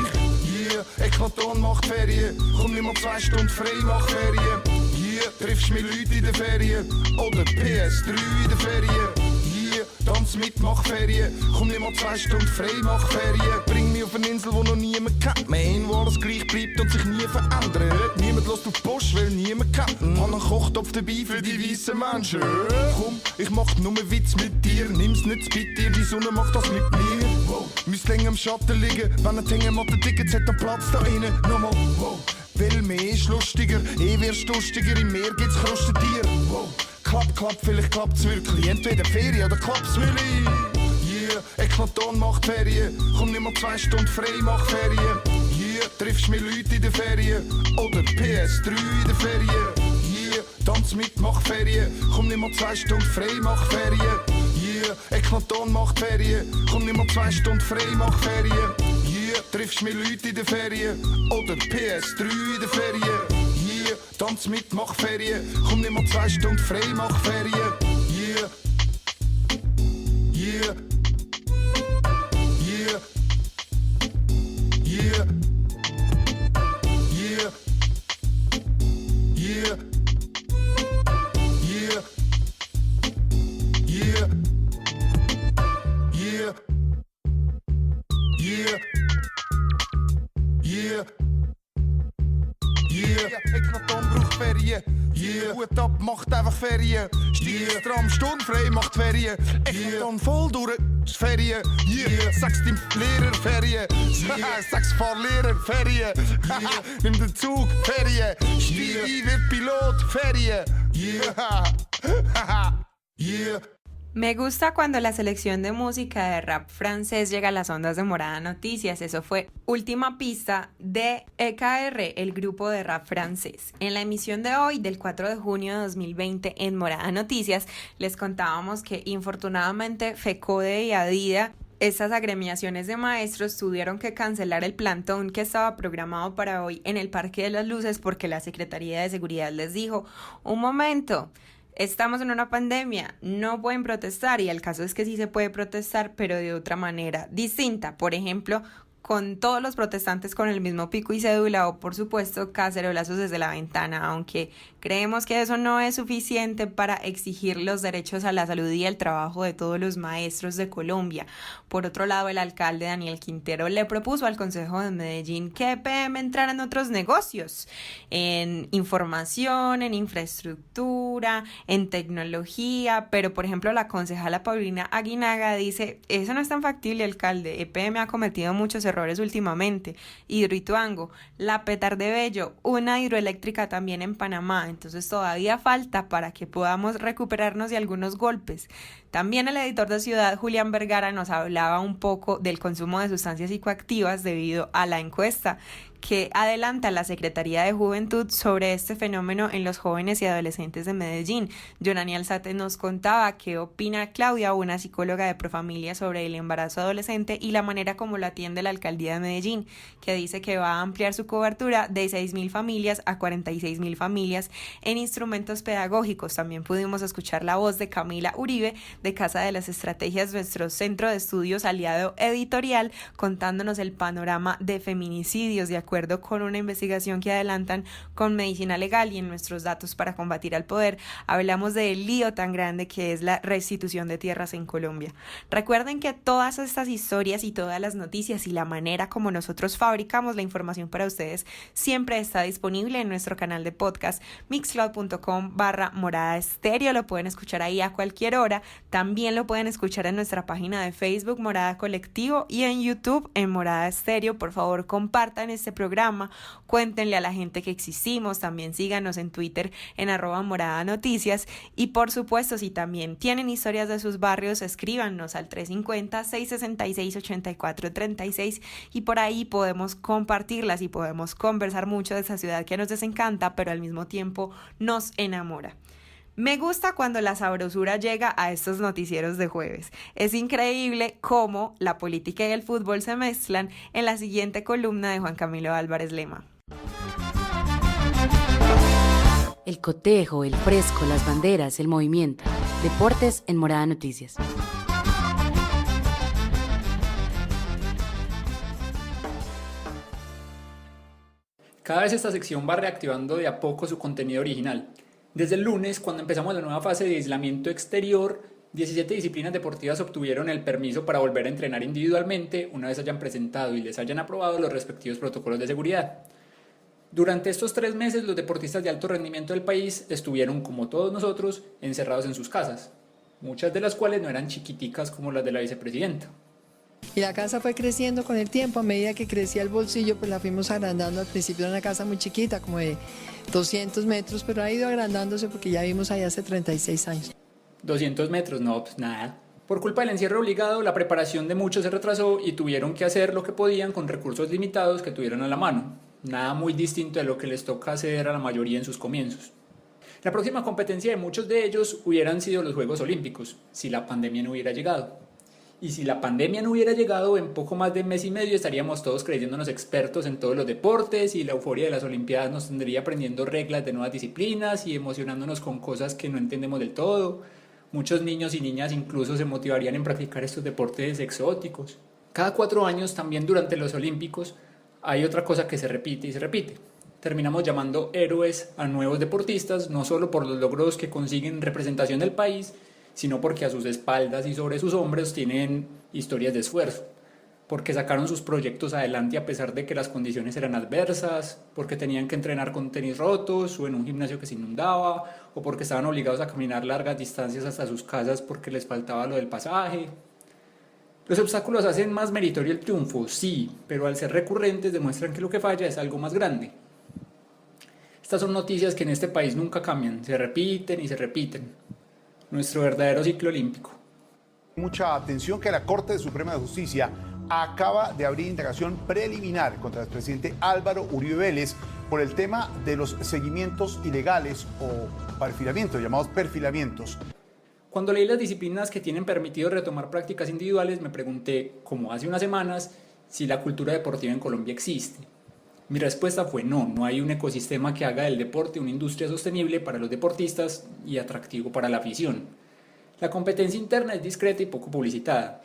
Yeah, Eklaton macht Ferien, komm nimm mal 2 Stunden frei, mach Ferien. Hier triffst mir Leute in der Ferien, oder PS3 in der Ferien. Hier tanz mit, mach Ferien, komm nimm mal 2 Stunden frei, mach Ferien. Bring mich auf eine Insel, wo noch niemand kennt, man, wo alles gleich bleibt und sich nie verändert. Niemand lässt auf die Post, weil niemand kennt. Hab einen Kochtopf dabei für die weißen Menschen. Komm, ich mach nur einen Witz mit dir, nimm's nicht zu dir, die Sonne macht das mit mir. Wow. Müsst länger im Schatten liegen, wenn ein Hängematte-Ticket hat, dann Platz da innen. Nochmal, wow. Weil mehr ist lustiger, wirst lustiger, im Meer gibt's Krustentier. Wow. Klapp, vielleicht klappt's wirklich, entweder Ferien oder klappt's willi. Yeah, Eklaton macht Ferien, komm nimm mal 2 Stunden frei, mach Ferien. Hier triffst mir Leute in der Ferien, oder PS3 in der Ferien. Hier tanz mit, mach Ferien, komm nimm mal 2 Stunden frei, mach Ferien. Hier, Eklaton macht Ferien, komm nimm mal 2 Stunden frei, mach Ferien. Hier triffst mir Leute in der Ferien, oder PS3 in der Ferien. Hier, tanz mit, mach Ferien, komm nimm mal 2 Stunden frei, mach Ferien. Hier, yeah, yeah, yeah, yeah, yeah, yeah, yeah, yeah, yeah, yeah, yeah. Eklaton braucht Ferien. Yeah. Hut ab, macht einfach Ferien. Stierstram, sturmfrei, macht Ferien. Eklaton voll durch Ferien. Yeah. Sag's dem Lehrer Ferien. Yeah. Sag's Fahrlehrer Ferien. Yeah. Nimm den Zug Ferien. Stier wird Pilot Ferien. Yeah. Yeah. Me gusta cuando la selección de música de rap francés llega a las ondas de Morada Noticias. Eso fue Última Pista de EKR, el grupo de rap francés. En la emisión de hoy, del 4 de junio de 2020 en Morada Noticias, les contábamos que infortunadamente FECODE y ADIDA, estas agremiaciones de maestros, tuvieron que cancelar el plantón que estaba programado para hoy en el Parque de las Luces porque la Secretaría de Seguridad les dijo: un momento, estamos en una pandemia, no pueden protestar. Y el caso es que sí se puede protestar, pero de otra manera distinta. Por ejemplo, con todos los protestantes con el mismo pico y cédula, o por supuesto cacerolazos desde la ventana, aunque creemos que eso no es suficiente para exigir los derechos a la salud y el trabajo de todos los maestros de Colombia. Por otro lado, el alcalde Daniel Quintero le propuso al Consejo de Medellín que EPM entrara en otros negocios, en información, en infraestructura, en tecnología, pero por ejemplo la concejala Paulina Aguinaga dice: eso no es tan factible, alcalde, EPM ha cometido muchos errores últimamente. Hidroituango, la Petardebello, una hidroeléctrica también en Panamá, entonces todavía falta para que podamos recuperarnos de algunos golpes. También el editor de Ciudad, Julián Vergara, nos hablaba un poco del consumo de sustancias psicoactivas debido a la encuesta ¿qué adelanta la Secretaría de Juventud sobre este fenómeno en los jóvenes y adolescentes de Medellín? Jonani Alzate nos contaba qué opina Claudia, una psicóloga de Profamilia, sobre el embarazo adolescente y la manera como lo atiende la Alcaldía de Medellín, que dice que va a ampliar su cobertura de 6.000 familias a 46.000 familias en instrumentos pedagógicos. También pudimos escuchar la voz de Camila Uribe, de Casa de las Estrategias, nuestro centro de estudios aliado editorial, contándonos el panorama de feminicidios de acuerdo con una investigación que adelantan con Medicina Legal. Y en nuestros datos para combatir al poder hablamos del lío tan grande que es la restitución de tierras en Colombia. Recuerden que todas estas historias y todas las noticias y la manera como nosotros fabricamos la información para ustedes siempre está disponible en nuestro canal de podcast mixcloud.com/Morada Estéreo. Lo pueden escuchar ahí a cualquier hora. También lo pueden escuchar en nuestra página de Facebook Morada Colectivo y en YouTube en Morada Estéreo. Por favor, compartan este programa, cuéntenle a la gente que existimos, también síganos en Twitter en @Morada Noticias y por supuesto si también tienen historias de sus barrios, escríbanos al 350-666-8436 y por ahí podemos compartirlas y podemos conversar mucho de esa ciudad que nos desencanta pero al mismo tiempo nos enamora. Me gusta cuando la sabrosura llega a estos noticieros de jueves. Es increíble cómo la política y el fútbol se mezclan en la siguiente columna de Juan Camilo Álvarez Lema. El cotejo, el fresco, las banderas, el movimiento. Deportes en Morada Noticias. Cada vez esta sección va reactivando de a poco su contenido original. Desde el lunes, cuando empezamos la nueva fase de aislamiento exterior, 17 disciplinas deportivas obtuvieron el permiso para volver a entrenar individualmente una vez hayan presentado y les hayan aprobado los respectivos protocolos de seguridad. Durante estos 3 meses, los deportistas de alto rendimiento del país estuvieron, como todos nosotros, encerrados en sus casas, muchas de las cuales no eran chiquiticas como las de la vicepresidenta. Y la casa fue creciendo con el tiempo, a medida que crecía el bolsillo, pues la fuimos agrandando. Al principio era una casa muy chiquita, como de 200 metros, pero ha ido agrandándose porque ya vivimos ahí hace 36 años. 200 metros, no, pues nada. Por culpa del encierro obligado, la preparación de muchos se retrasó y tuvieron que hacer lo que podían con recursos limitados que tuvieron a la mano. Nada muy distinto de lo que les toca hacer a la mayoría en sus comienzos. La próxima competencia de muchos de ellos hubieran sido los Juegos Olímpicos, si la pandemia no hubiera llegado. Y si la pandemia no hubiera llegado, en poco más de 1 mes y medio estaríamos todos creyéndonos expertos en todos los deportes y la euforia de las Olimpiadas nos tendría aprendiendo reglas de nuevas disciplinas y emocionándonos con cosas que no entendemos del todo. Muchos niños y niñas incluso se motivarían en practicar estos deportes exóticos. Cada 4 años, también durante los Olímpicos, hay otra cosa que se repite y se repite. Terminamos llamando héroes a nuevos deportistas, no solo por los logros que consiguen representación del país, sino porque a sus espaldas y sobre sus hombros tienen historias de esfuerzo, porque sacaron sus proyectos adelante a pesar de que las condiciones eran adversas, porque tenían que entrenar con tenis rotos o en un gimnasio que se inundaba, o porque estaban obligados a caminar largas distancias hasta sus casas porque les faltaba lo del pasaje. Los obstáculos hacen más meritorio el triunfo, sí, pero al ser recurrentes demuestran que lo que falla es algo más grande. Estas son noticias que en este país nunca cambian, se repiten y se repiten. Nuestro verdadero ciclo olímpico. Mucha atención que la Corte Suprema de Justicia acaba de abrir indagación preliminar contra el expresidente Álvaro Uribe Vélez por el tema de los seguimientos ilegales o perfilamientos, llamados perfilamientos. Cuando leí las disciplinas que tienen permitido retomar prácticas individuales, me pregunté, como hace unas semanas, si la cultura deportiva en Colombia existe. Mi respuesta fue no, no hay un ecosistema que haga del deporte una industria sostenible para los deportistas y atractivo para la afición. La competencia interna es discreta y poco publicitada.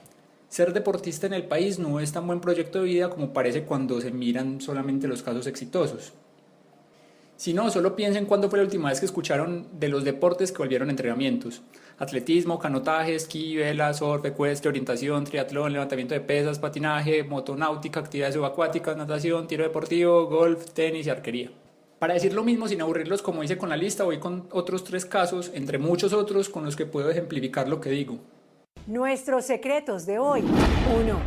Ser deportista en el país no es tan buen proyecto de vida como parece cuando se miran solamente los casos exitosos. Si no, solo piensen cuándo fue la última vez que escucharon de los deportes que volvieron a entrenamientos. Atletismo, canotaje, esquí, vela, surf, ecuestre, orientación, triatlón, levantamiento de pesas, patinaje, motonáutica, actividades subacuáticas, natación, tiro deportivo, golf, tenis y arquería. Para decir lo mismo sin aburrirlos como hice con la lista, voy con otros 3 casos, entre muchos otros con los que puedo ejemplificar lo que digo. Nuestros secretos de hoy. 1.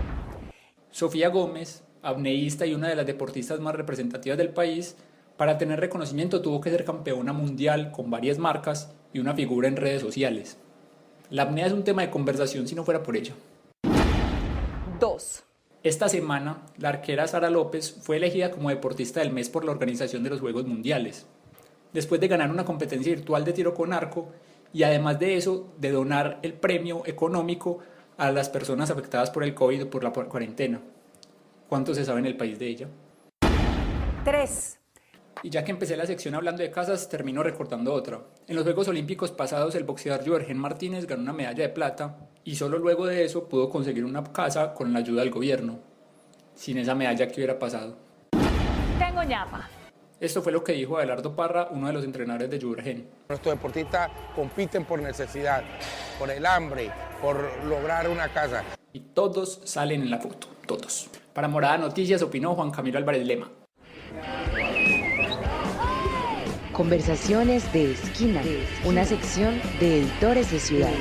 Sofía Gómez, apneísta y una de las deportistas más representativas del país, para tener reconocimiento tuvo que ser campeona mundial con varias marcas y una figura en redes sociales. La apnea es un tema de conversación si no fuera por ella. 2. Esta semana, la arquera Sara López fue elegida como deportista del mes por la Organización de los Juegos Mundiales, después de ganar una competencia virtual de tiro con arco y además de eso, de donar el premio económico a las personas afectadas por el COVID o por la cuarentena. ¿Cuánto se sabe en el país de ella? 3. Y ya que empecé la sección hablando de casas, termino recordando otra. En los Juegos Olímpicos pasados, el boxeador Joergen Martínez ganó una medalla de plata y solo luego de eso pudo conseguir una casa con la ayuda del gobierno. Sin esa medalla, ¿qué hubiera pasado? Tengo ñapa. Esto fue lo que dijo Abelardo Parra, uno de los entrenadores de Joergen. Nuestros deportistas compiten por necesidad, por el hambre, por lograr una casa. Y todos salen en la foto, todos. Para Morada Noticias opinó Juan Camilo Álvarez Lema. Conversaciones de esquina, una sección de editores de ciudad.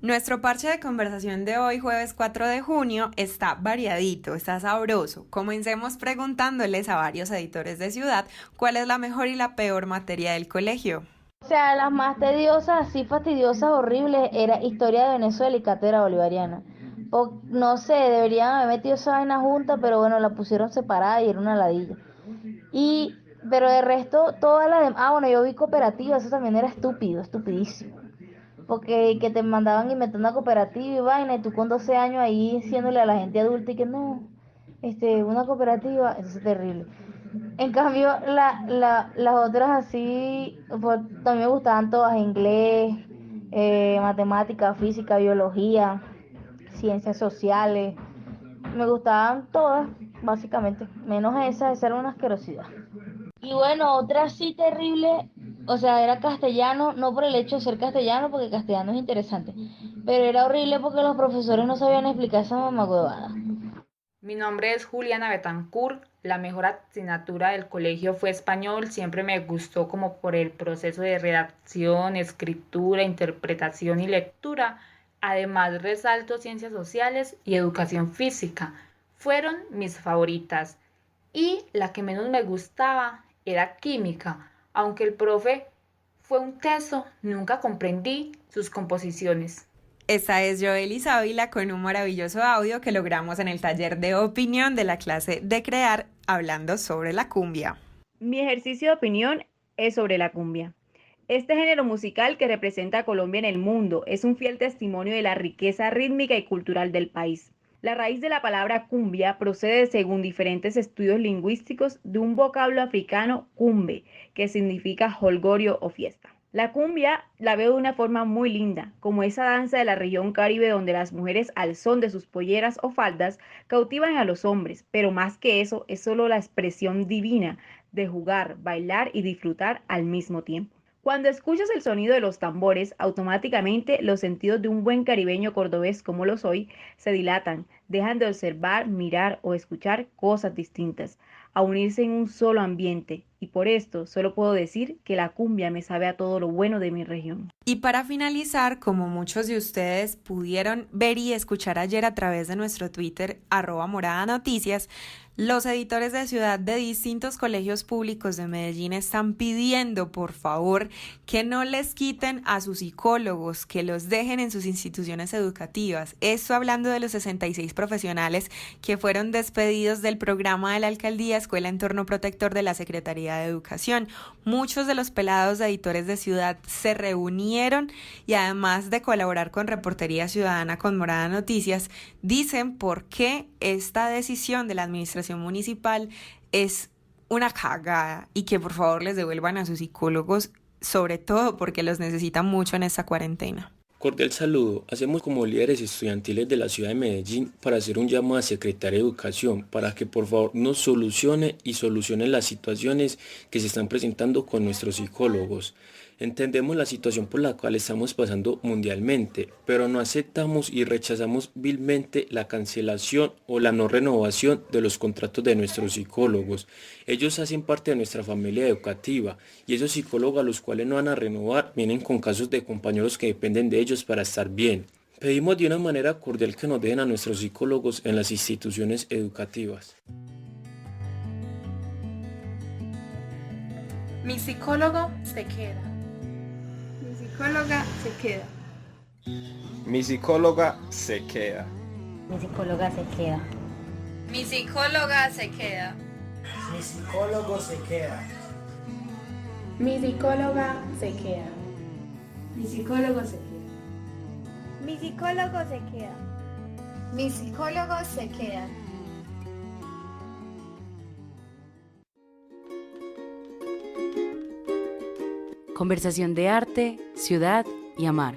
Nuestro parche de conversación de hoy, jueves 4 de junio, está variadito, está sabroso. Comencemos preguntándoles a varios editores de ciudad cuál es la mejor y la peor materia del colegio. O sea, las más tediosas, así fastidiosas, horribles, era historia de Venezuela y cátedra bolivariana. O, no sé, deberían haber metido esa vaina junta, pero bueno, la pusieron separada y era una ladilla. Pero de resto, todas las demás... Ah, bueno, yo vi cooperativa, eso también era estúpido, estupidísimo. Porque que te mandaban inventando una cooperativa y vaina, y tú con 12 años ahí diciéndole a la gente adulta y que no, una cooperativa, eso es terrible. En cambio, las otras así, pues, también me gustaban todas, inglés, matemática, física, biología, ciencias sociales, me gustaban todas, básicamente, menos esa era una asquerosidad. Y bueno, otra sí terrible, o sea, era castellano, no por el hecho de ser castellano, porque castellano es interesante, pero era horrible porque los profesores no sabían explicar esa mamahuevada. Mi nombre es Juliana Betancourt, la mejor asignatura del colegio fue español, siempre me gustó como por el proceso de redacción, escritura, interpretación y lectura, además resalto ciencias sociales y educación física, fueron mis favoritas, y la que menos me gustaba era química, aunque el profe fue un teso, nunca comprendí sus composiciones. Esta es Joely Ávila con un maravilloso audio que logramos en el taller de opinión de la clase de crear hablando sobre la cumbia. Mi ejercicio de opinión es sobre la cumbia. Este género musical que representa a Colombia en el mundo es un fiel testimonio de la riqueza rítmica y cultural del país. La raíz de la palabra cumbia procede, según diferentes estudios lingüísticos, de un vocablo africano cumbe, que significa jolgorio o fiesta. La cumbia la veo de una forma muy linda, como esa danza de la región caribe donde las mujeres al son de sus polleras o faldas cautivan a los hombres, pero más que eso es solo la expresión divina de jugar, bailar y disfrutar al mismo tiempo. Cuando escuchas el sonido de los tambores, automáticamente los sentidos de un buen caribeño cordobés como lo soy se dilatan, dejan de observar, mirar o escuchar cosas distintas, a unirse en un solo ambiente, y por esto solo puedo decir que la cumbia me sabe a todo lo bueno de mi región. Y para finalizar, como muchos de ustedes pudieron ver y escuchar ayer a través de nuestro Twitter, @moradanoticias, los editores de ciudad de distintos colegios públicos de Medellín están pidiendo, por favor, que no les quiten a sus psicólogos, que los dejen en sus instituciones educativas. Esto hablando de los 66 profesionales que fueron despedidos del programa de la Alcaldía Escuela Entorno Protector de la Secretaría de Educación. Muchos de los pelados de editores de ciudad se reunieron y además de colaborar con Reportería Ciudadana con Morada Noticias, dicen por qué esta decisión de la administración municipal es una cagada y que por favor les devuelvan a sus psicólogos, sobre todo porque los necesitan mucho en esta cuarentena. Cordial saludo. Hacemos como líderes estudiantiles de la ciudad de Medellín para hacer un llamado a Secretaría de Educación para que por favor nos solucione las situaciones que se están presentando con nuestros psicólogos. Entendemos la situación por la cual estamos pasando mundialmente, pero no aceptamos y rechazamos vilmente la cancelación o la no renovación de los contratos de nuestros psicólogos. Ellos hacen parte de nuestra familia educativa y esos psicólogos a los cuales no van a renovar vienen con casos de compañeros que dependen de ellos para estar bien. Pedimos de una manera cordial que nos dejen a nuestros psicólogos en las instituciones educativas. Mi psicólogo se queda. Mi psicóloga se queda. Mi psicóloga se queda. Mi psicóloga se queda. Mi psicóloga se queda. Mi psicólogo se queda. Mi psicóloga se queda. Mi psicólogo se queda. Mi psicólogo se queda. Mi psicólogo se queda. Conversación de arte, ciudad y amar.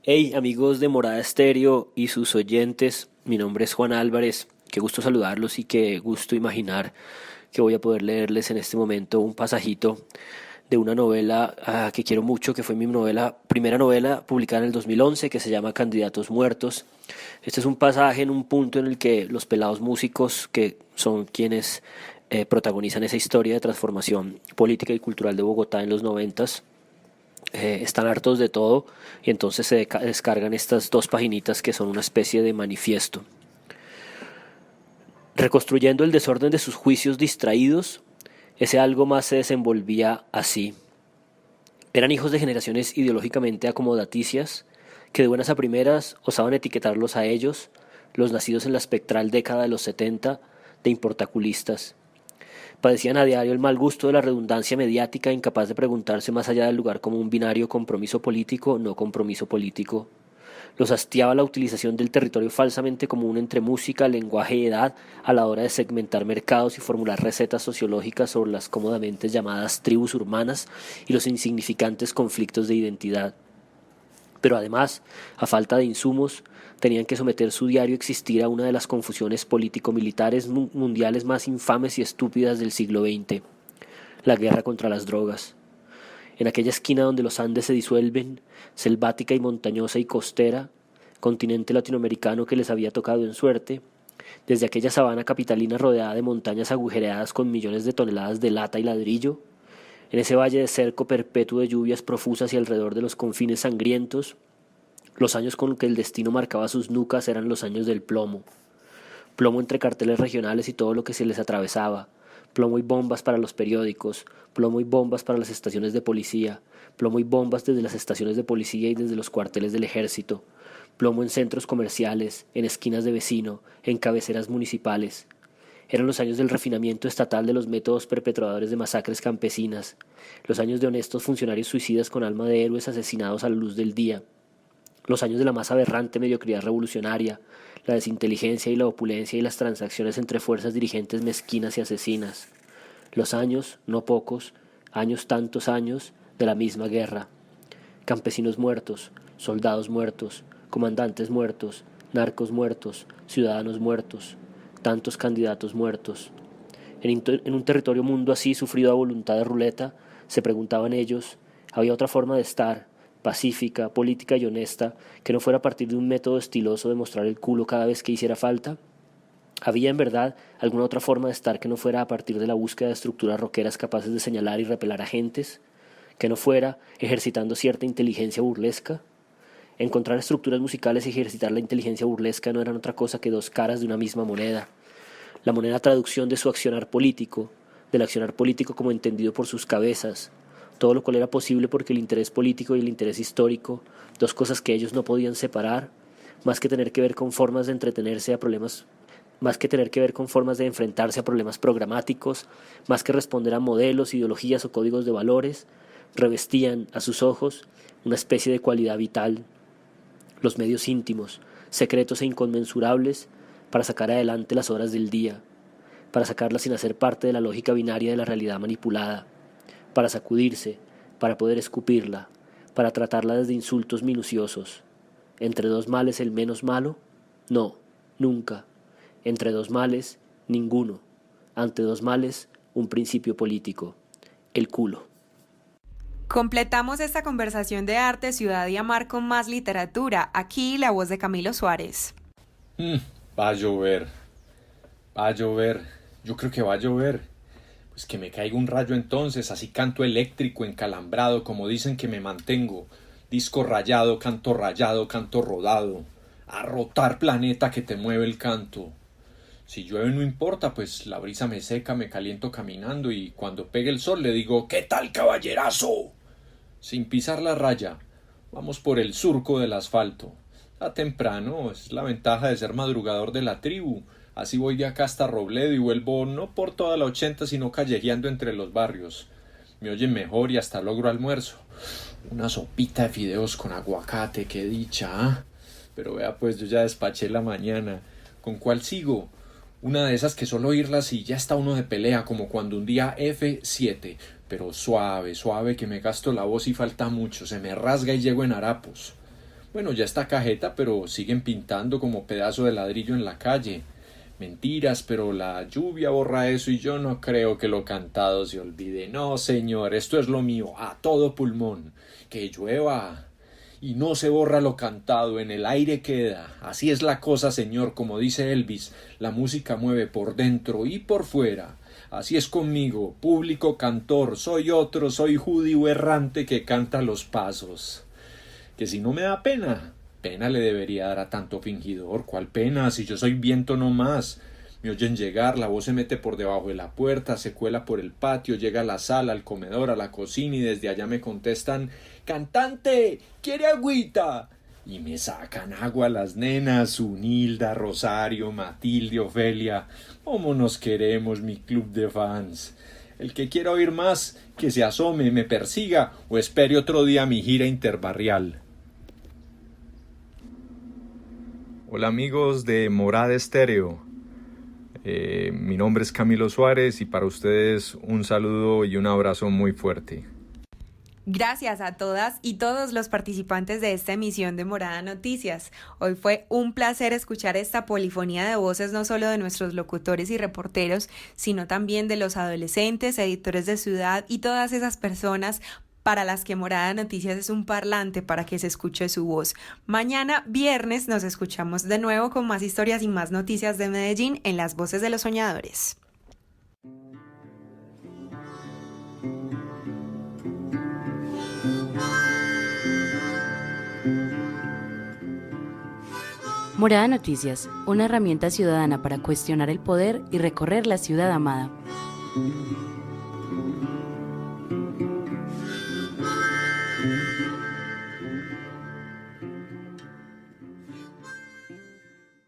Hey amigos de Morada Estéreo y sus oyentes, mi nombre es Juan Álvarez, qué gusto saludarlos y qué gusto imaginar que voy a poder leerles en este momento un pasajito de una novela que quiero mucho, que fue mi primera novela publicada en el 2011, que se llama Candidatos Muertos. Este es un pasaje en un punto en el que los pelados músicos, que son quienes protagonizan esa historia de transformación política y cultural de Bogotá en los 90s, están hartos de todo y entonces se descargan estas 2 paginitas que son una especie de manifiesto. Reconstruyendo el desorden de sus juicios distraídos, ese algo más se desenvolvía así. Eran hijos de generaciones ideológicamente acomodaticias que de buenas a primeras osaban etiquetarlos a ellos, los nacidos en la espectral década de los 70, de importaculistas. Padecían a diario el mal gusto de la redundancia mediática, incapaz de preguntarse más allá del lugar como un binario compromiso político, no compromiso político. Los hastiaba la utilización del territorio falsamente común entre música, lenguaje y edad a la hora de segmentar mercados y formular recetas sociológicas sobre las cómodamente llamadas tribus urbanas y los insignificantes conflictos de identidad. Pero además, a falta de insumos, tenían que someter su diario existir a una de las confusiones político-militares mundiales más infames y estúpidas del siglo XX, la guerra contra las drogas. En aquella esquina donde los Andes se disuelven, selvática y montañosa y costera, continente latinoamericano que les había tocado en suerte, desde aquella sabana capitalina rodeada de montañas agujereadas con millones de toneladas de lata y ladrillo, en ese valle de cerco perpetuo de lluvias profusas y alrededor de los confines sangrientos, los años con que el destino marcaba sus nucas eran los años del plomo. Plomo entre carteles regionales y todo lo que se les atravesaba, plomo y bombas para los periódicos, plomo y bombas para las estaciones de policía, plomo y bombas desde las estaciones de policía y desde los cuarteles del ejército, plomo en centros comerciales, en esquinas de vecino, en cabeceras municipales. Eran los años del refinamiento estatal de los métodos perpetradores de masacres campesinas, los años de honestos funcionarios suicidas con alma de héroes asesinados a la luz del día, los años de la más aberrante mediocridad revolucionaria, la desinteligencia y la opulencia y las transacciones entre fuerzas dirigentes mezquinas y asesinas, los años, no pocos, tantos años, de la misma guerra. Campesinos muertos, soldados muertos, comandantes muertos, narcos muertos, ciudadanos muertos, tantos candidatos muertos. En un territorio mundo así, sufrido a voluntad de ruleta, se preguntaban ellos, ¿había otra forma de estar, pacífica, política y honesta, que no fuera a partir de un método estiloso de mostrar el culo cada vez que hiciera falta? ¿Había en verdad alguna otra forma de estar que no fuera a partir de la búsqueda de estructuras rockeras capaces de señalar y repelar agentes? ¿Que no fuera ejercitando cierta inteligencia burlesca? Encontrar estructuras musicales y ejercitar la inteligencia burlesca no eran otra cosa que 2 caras de una misma moneda. La moneda traducción de su accionar político, del accionar político como entendido por sus cabezas, todo lo cual era posible porque el interés político y el interés histórico, 2 cosas que ellos no podían separar, más que tener que ver con formas de entretenerse a problemas, más que tener que ver con formas de enfrentarse a problemas programáticos, más que responder a modelos, ideologías o códigos de valores, revestían a sus ojos una especie de cualidad vital, los medios íntimos, secretos e inconmensurables para sacar adelante las horas del día, para sacarlas sin hacer parte de la lógica binaria de la realidad manipulada, para sacudirse, para poder escupirla, para tratarla desde insultos minuciosos. ¿Entre 2 males el menos malo? No, nunca. Entre 2 males, ninguno. Ante 2 males, un principio político. El culo. Completamos esta conversación de arte, ciudad y amar con más literatura. Aquí la voz de Camilo Suárez. Va a llover. Yo creo que va a llover. Pues que me caiga un rayo entonces, así canto eléctrico, encalambrado, como dicen que me mantengo. Disco rayado, canto rodado. A rotar planeta que te mueve el canto. Si llueve no importa, pues la brisa me seca, me caliento caminando y cuando pegue el sol le digo, ¿qué tal caballerazo? sin pisar la raya. Vamos por el surco del asfalto. Está temprano, es la ventaja de ser madrugador de la tribu. Así voy de acá hasta Robledo y vuelvo no por toda la 80, sino callejeando entre los barrios. Me oyen mejor y hasta logro almuerzo. Una sopita de fideos con aguacate, qué dicha, ¿ah? Pero vea pues, yo ya despaché la mañana. ¿Con cuál sigo? Una de esas que solo oírlas y ya está uno de pelea, como cuando un día F7. Pero suave, suave, que me gasto la voz y falta mucho. Se me rasga y llego en harapos. Bueno, ya está cajeta, pero siguen pintando como pedazo de ladrillo en la calle. Mentiras, pero la lluvia borra eso y yo no creo que lo cantado se olvide. No, señor, esto es lo mío, a todo pulmón. Que llueva. Y no se borra lo cantado, en el aire queda. Así es la cosa, señor, como dice Elvis. La música mueve por dentro y por fuera. Así es conmigo, público cantor. Soy otro, soy judío errante que canta los pasos. Que si no me da pena... Pena le debería dar a tanto fingidor. ¿Cuál pena? Si yo soy viento no más. Me oyen llegar, la voz se mete por debajo de la puerta, se cuela por el patio, llega a la sala, al comedor, a la cocina y desde allá me contestan: «¡Cantante! ¿Quiere agüita?» Y me sacan agua las nenas, Unilda, Rosario, Matilde, Ofelia. ¿Cómo nos queremos, mi club de fans? El que quiera oír más, que se asome, me persiga o espere otro día mi gira interbarrial. Hola amigos de Morada Estéreo, mi nombre es Camilo Suárez y para ustedes un saludo y un abrazo muy fuerte. Gracias a todas y todos los participantes de esta emisión de Morada Noticias. Hoy fue un placer escuchar esta polifonía de voces no solo de nuestros locutores y reporteros, sino también de los adolescentes, editores de ciudad y todas esas personas para las que Morada Noticias es un parlante para que se escuche su voz. Mañana, viernes, nos escuchamos de nuevo con más historias y más noticias de Medellín en Las Voces de los Soñadores. Morada Noticias, una herramienta ciudadana para cuestionar el poder y recorrer la ciudad amada.